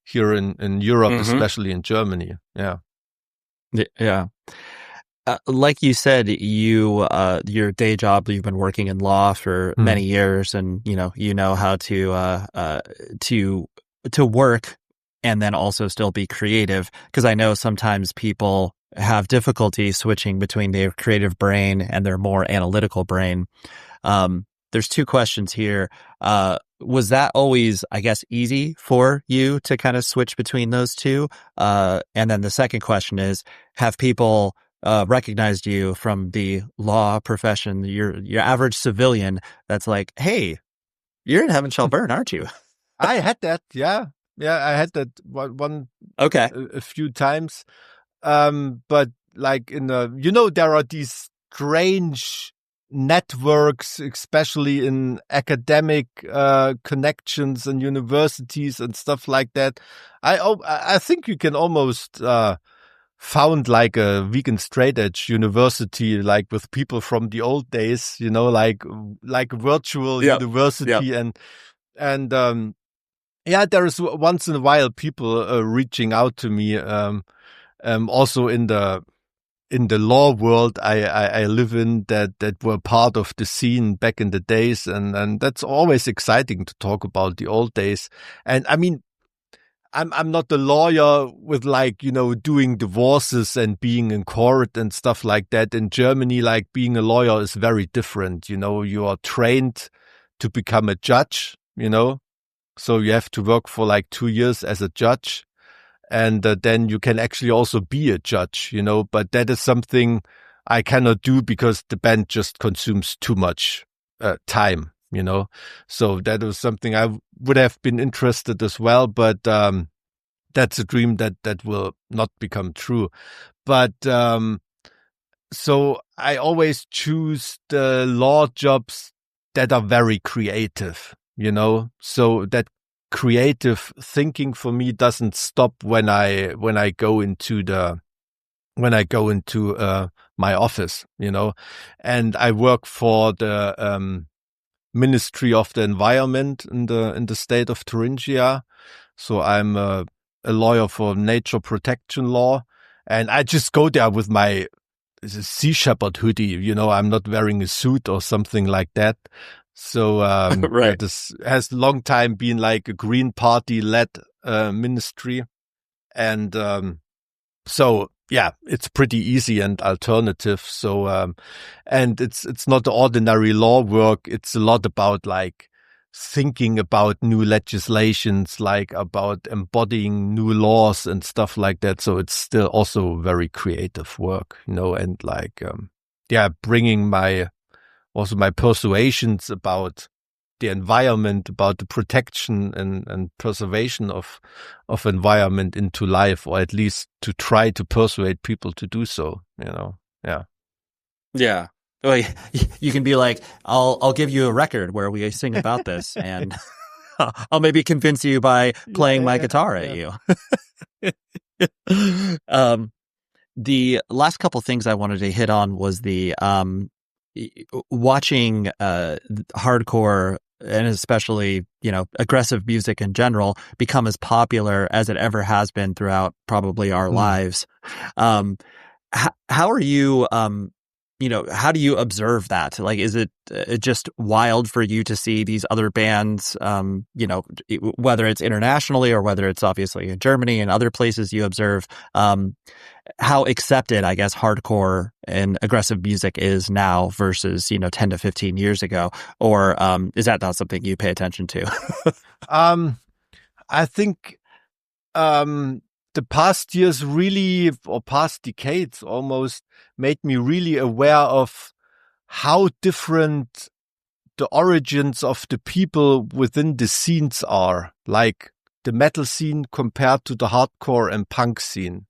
here in Europe, especially in Germany. Yeah. Yeah. Like you said, your day job, you've been working in law for many years, and you know how to work and then also still be creative. Because I know sometimes people have difficulty switching between their creative brain and their more analytical brain. There's two questions here. Was that always, I guess, easy for you to kind of switch between those two? And then the second question is, have people recognized you from the law profession, your average civilian that's like, hey, you're in Heaven Shall Burn, aren't you? I had that. Yeah. I had that one okay, a few times. But like there are these strange networks, especially in academic connections and universities and stuff like that. I think you can almost found like a vegan straight edge university, like with people from the old days, like virtual university. And there is once in a while people reaching out to me. Also in the law world I live in, that were part of the scene back in the days, and that's always exciting to talk about the old days. And I mean, I'm not a lawyer with doing divorces and being in court and stuff like that. In Germany, like being a lawyer is very different. You are trained to become a judge, so you have to work for like 2 years as a judge. And then you can actually also be a judge, but that is something I cannot do because the band just consumes too much time, So that was something I would have been interested as well, but that's a dream that will not become true. But so I always choose the law jobs that are very creative, so that creative thinking for me doesn't stop when I go into my office, and I work for the Ministry of the Environment in the state of Thuringia. So I'm a lawyer for nature protection law, and I just go there with my Sea Shepherd hoodie. I'm not wearing a suit or something like that. So right. This has long time been like a Green Party led ministry, and so yeah, it's pretty easy and alternative. So and it's not ordinary law work. It's a lot about like thinking about new legislations, like about embodying new laws and stuff like that. So it's still also very creative work, and like bringing my persuasions about the environment, about the protection and preservation of environment into life, or at least to try to persuade people to do so, Yeah. Yeah. Well, you can be like, I'll give you a record where we sing about this, and I'll maybe convince you by playing my guitar at you. The last couple things I wanted to hit on was the watching hardcore and especially, aggressive music in general become as popular as it ever has been throughout probably our lives. How are you, how do you observe that? Like, is it just wild for you to see these other bands, whether it's internationally or whether it's obviously in Germany and other places you observe, how accepted, I guess, hardcore and aggressive music is now versus, 10 to 15 years ago? Or is that not something you pay attention to? I think the past years really, or past decades almost, made me really aware of how different the origins of the people within the scenes are, like the metal scene compared to the hardcore and punk scene,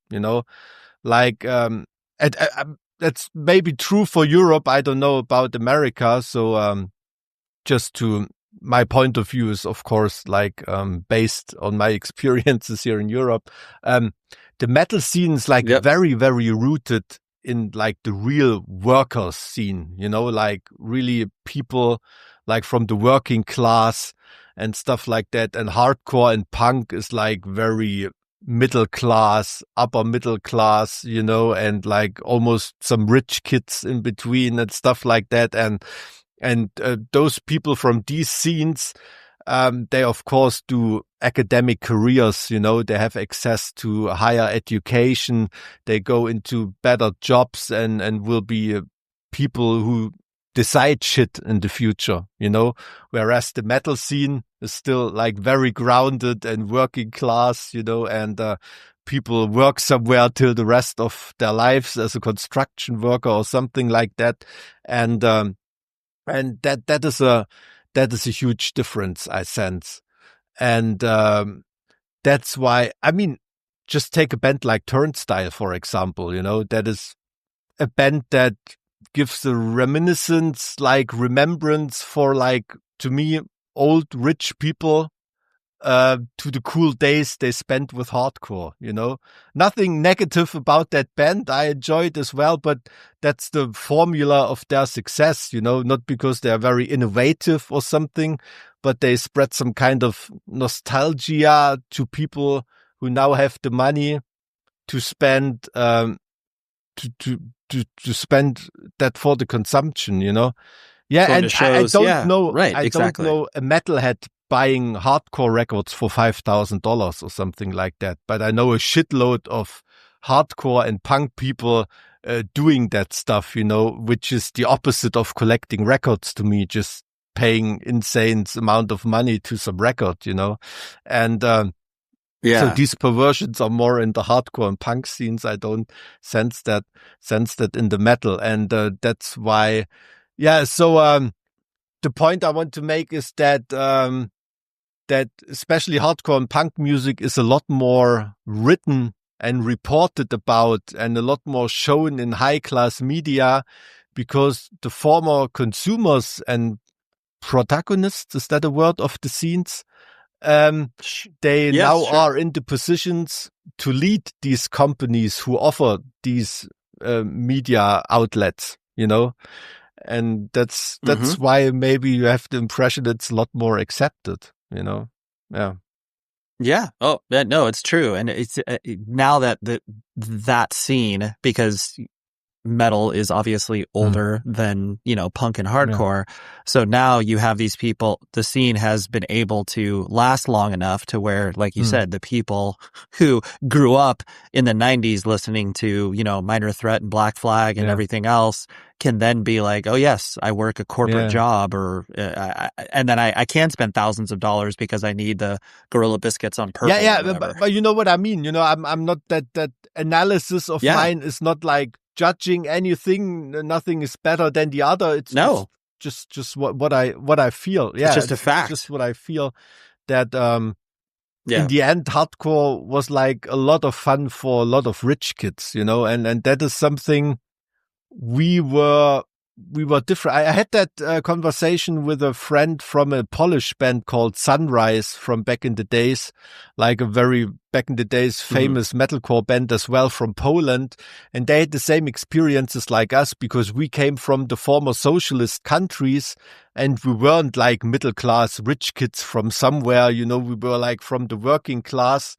like that's maybe true for Europe. I don't know about America. So just to my point of view is, of course, like based on my experiences here in Europe. The metal scene is like very, very rooted in like the real workers scene, like really people like from the working class and stuff like that. And hardcore and punk is like very middle class, upper middle class, and like almost some rich kids in between and stuff like that. And those people from these scenes, they of course do academic careers, they have access to higher education, they go into better jobs and will be people who decide shit in the future, whereas the metal scene is still like very grounded and working class, and people work somewhere till the rest of their lives as a construction worker or something like that. And that is a huge difference, I sense. And that's why, I mean, just take a band like Turnstile, for example, that is a band that gives a reminiscence, like remembrance for like, to me, old rich people to the cool days they spent with hardcore, Nothing negative about that band. I enjoy it as well, but that's the formula of their success, not because they are very innovative or something, but they spread some kind of nostalgia to people who now have the money to spend, to spend that for the consumption, Yeah, Going and to shows, I don't know, right, exactly. don't know a metalhead buying hardcore records for $5,000 or something like that. But I know a shitload of hardcore and punk people doing that stuff, which is the opposite of collecting records to me, just paying insane amount of money to some record, And So these perversions are more in the hardcore and punk scenes. I don't sense that in the metal, and that's why. Yeah. So the point I want to make is that that especially hardcore and punk music is a lot more written and reported about, and a lot more shown in high class media, because the former consumers and protagonists, is that a word, of the scenes, they now are in the positions to lead these companies who offer these media outlets, and that's why maybe you have the impression it's a lot more accepted, Yeah. Oh, no, it's true. And it's now that that scene, because metal is obviously older than, punk and hardcore. Yeah. So now you have these people, the scene has been able to last long enough to where, like you said, the people who grew up in the 90s listening to, Minor Threat and Black Flag and everything else can then be like, oh yes, I work a corporate job, or and then I can spend thousands of dollars because I need the Gorilla Biscuits on purple. But you know what I mean. I'm not that analysis of mine is not like judging anything. Nothing is better than the other. It's just what I feel. Yeah, it's just a fact. Just what I feel, that in the end, hardcore was like a lot of fun for a lot of rich kids, and that is something we were different. I had that conversation with a friend from a Polish band called Sunrise from back in the days, like a very back in the days famous metalcore band as well from Poland. And they had the same experiences like us, because we came from the former socialist countries, and we weren't like middle class rich kids from somewhere, we were like from the working class,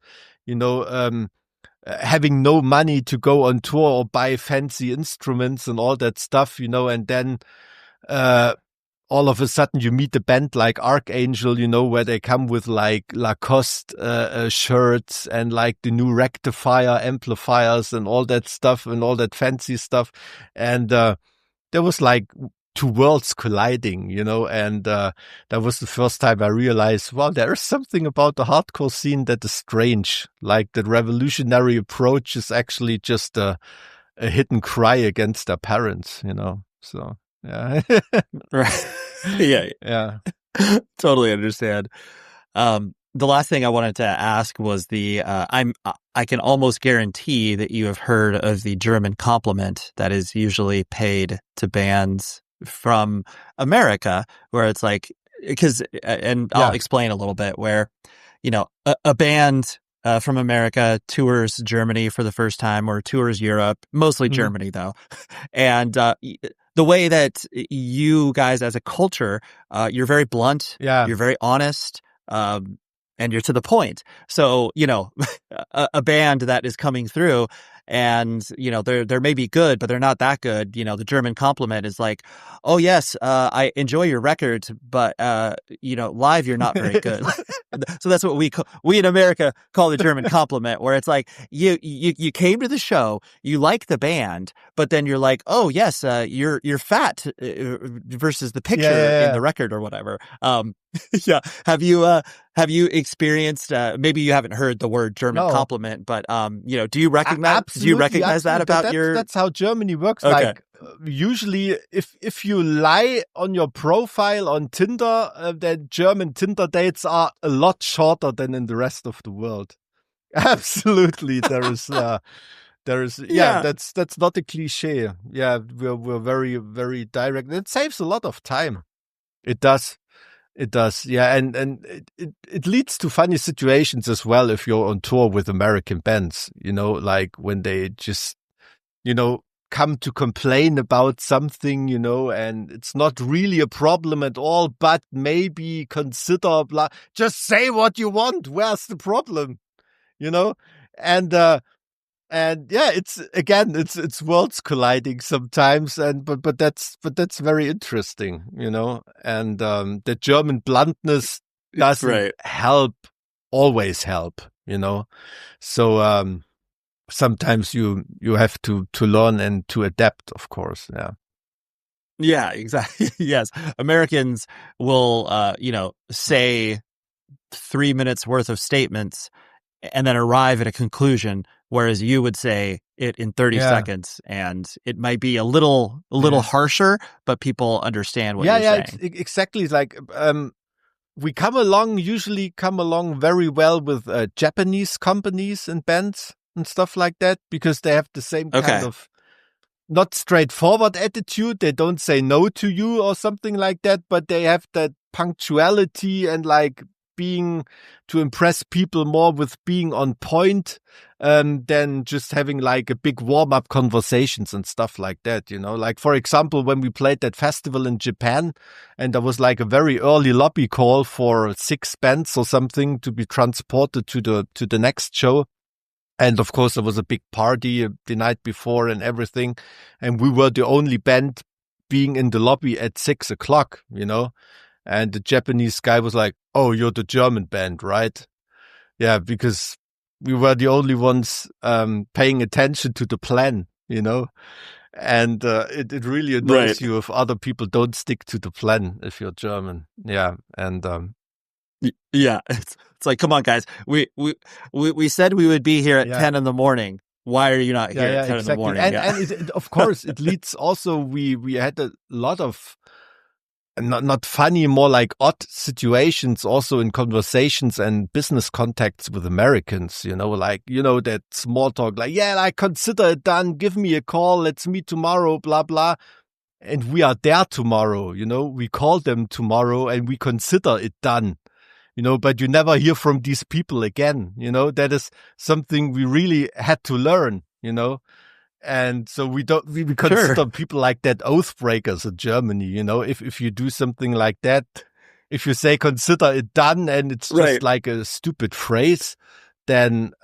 having no money to go on tour or buy fancy instruments and all that stuff, and then all of a sudden you meet a band like Archangel, where they come with like Lacoste shirts and like the new rectifier amplifiers and all that stuff and all that fancy stuff. And there was like two worlds colliding, and that was the first time I realized, wow, there is something about the hardcore scene that is strange. Like the revolutionary approach is actually just a hidden cry against their parents, So yeah, right, yeah, totally understand. The last thing I wanted to ask was I can almost guarantee that you have heard of the German compliment that is usually paid to bands from America, where it's like, I'll explain a little bit, where, a band from America tours Germany for the first time, or tours Europe, mostly Germany though. And the way that you guys as a culture, you're very blunt, you're very honest, and you're to the point. So, a band that is coming through, and they're maybe good, but they're not that good. The German compliment is like, oh yes, I enjoy your records, but live you're not very good. So that's what we in America call the German compliment, where it's like you came to the show, you like the band, but then you're like, oh yes, you're fat versus the picture in the record or whatever. Yeah. Have you experienced, maybe you haven't heard the word German compliment, but, do you recognize that about that's how Germany works. Okay. Like, usually if you lie on your profile on Tinder, then German Tinder dates are a lot shorter than in the rest of the world. Absolutely. That's not a cliche. Yeah. We're very, very direct. It saves a lot of time. It does. Yeah, and it leads to funny situations as well if you're on tour with American bands, like when they just, come to complain about something, and it's not really a problem at all, but maybe consider blah. Just say what you want. Where's the problem? And yeah, it's worlds colliding sometimes, but that's very interesting, and the German bluntness doesn't always help, so sometimes you have to learn and to adapt, of course. Yeah, exactly. Yes, Americans will say 3 minutes worth of statements and then arrive at a conclusion, whereas you would say it in 30 seconds, and it might be a little harsher, but people understand what you're saying. It's exactly like we usually come along very well with Japanese companies and bands and stuff like that, because they have the same kind of not straightforward attitude. They don't say no to you or something like that, but they have that punctuality and like being to impress people more with being on point than just having like a big warm-up conversations and stuff like that, you know. Like, for example, when we played that festival in Japan, and there was like a very early lobby call for 6 bands or something to be transported to the next show. And of course, there was a big party the night before and everything. And we were the only band being in the lobby at 6 o'clock, you know. And the Japanese guy was like, "Oh, you're the German band, right?" Yeah, because we were the only ones paying attention to the plan, you know. And it really annoys you if other people don't stick to the plan if you're German. Yeah, and yeah, it's like, come on, guys, we said we would be here at 10 in the morning. Why are you not here at 10 in the morning? And of course, it leads also. We had a lot of. Not funny, more like odd situations also in conversations and business contacts with Americans, you know, like, you know, that small talk, like, yeah, I consider it done. Give me a call. Let's meet tomorrow, blah, blah. And we are there tomorrow, you know, we call them tomorrow and we consider it done, you know, but you never hear from these people again. You know, that is something we really had to learn, you know. And so we consider people like that oath breakers in Germany, you know. If you do something like that, if you say consider it done and it's just like a stupid phrase, then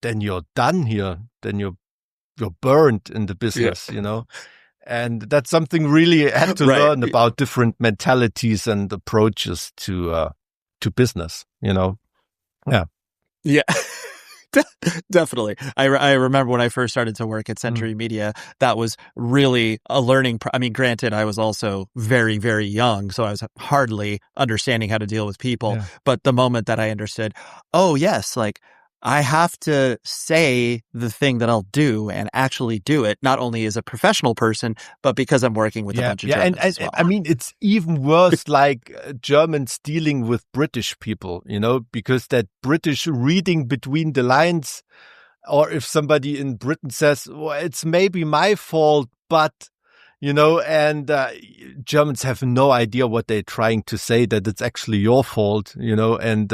you're done here. Then you're burned in the business, you know. And that's something really I had to learn about different mentalities and approaches to business, you know. Yeah. Definitely. I remember when I first started to work at Century Media, that was really a learning. I mean, granted, I was also very, very young, so I was hardly understanding how to deal with people. Yeah. But the moment that I understood, oh, yes, like I have to say the thing that I'll do and actually do it, not only as a professional person, but because I'm working with a bunch of Germans as well. I mean, it's even worse like Germans dealing with British people, you know, because that British reading between the lines, or if somebody in Britain says, well, it's maybe my fault, but, you know, and Germans have no idea what they're trying to say, that it's actually your fault, you know, and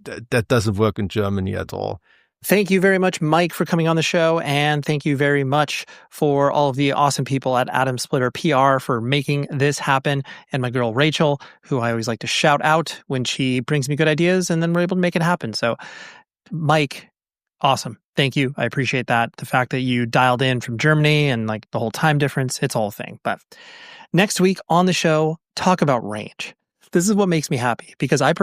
that doesn't work in Germany at all. Thank you very much, Mike, for coming on the show. And thank you very much for all of the awesome people at Atom Splitter PR for making this happen. And my girl, Rachel, who I always like to shout out when she brings me good ideas and then we're able to make it happen. So, Mike, awesome. Thank you. I appreciate that. The fact that you dialed in from Germany and like the whole time difference, it's all a thing. But next week on the show, talk about range. This is what makes me happy because I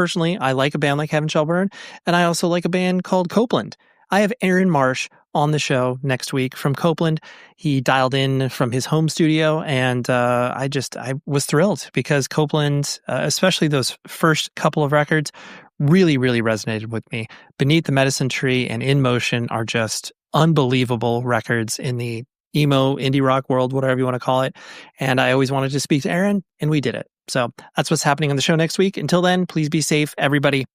like a band like Heaven Shall Burn, and I also like a band called Copeland. I have Aaron Marsh on the show next week from Copeland. He dialed in from his home studio, and I was thrilled because Copeland, especially those first couple of records, really, really resonated with me. Beneath the Medicine Tree and In Motion are just unbelievable records in the emo, indie rock world, whatever you want to call it. And I always wanted to speak to Aaron, and we did it. So that's what's happening on the show next week. Until then, please be safe, everybody.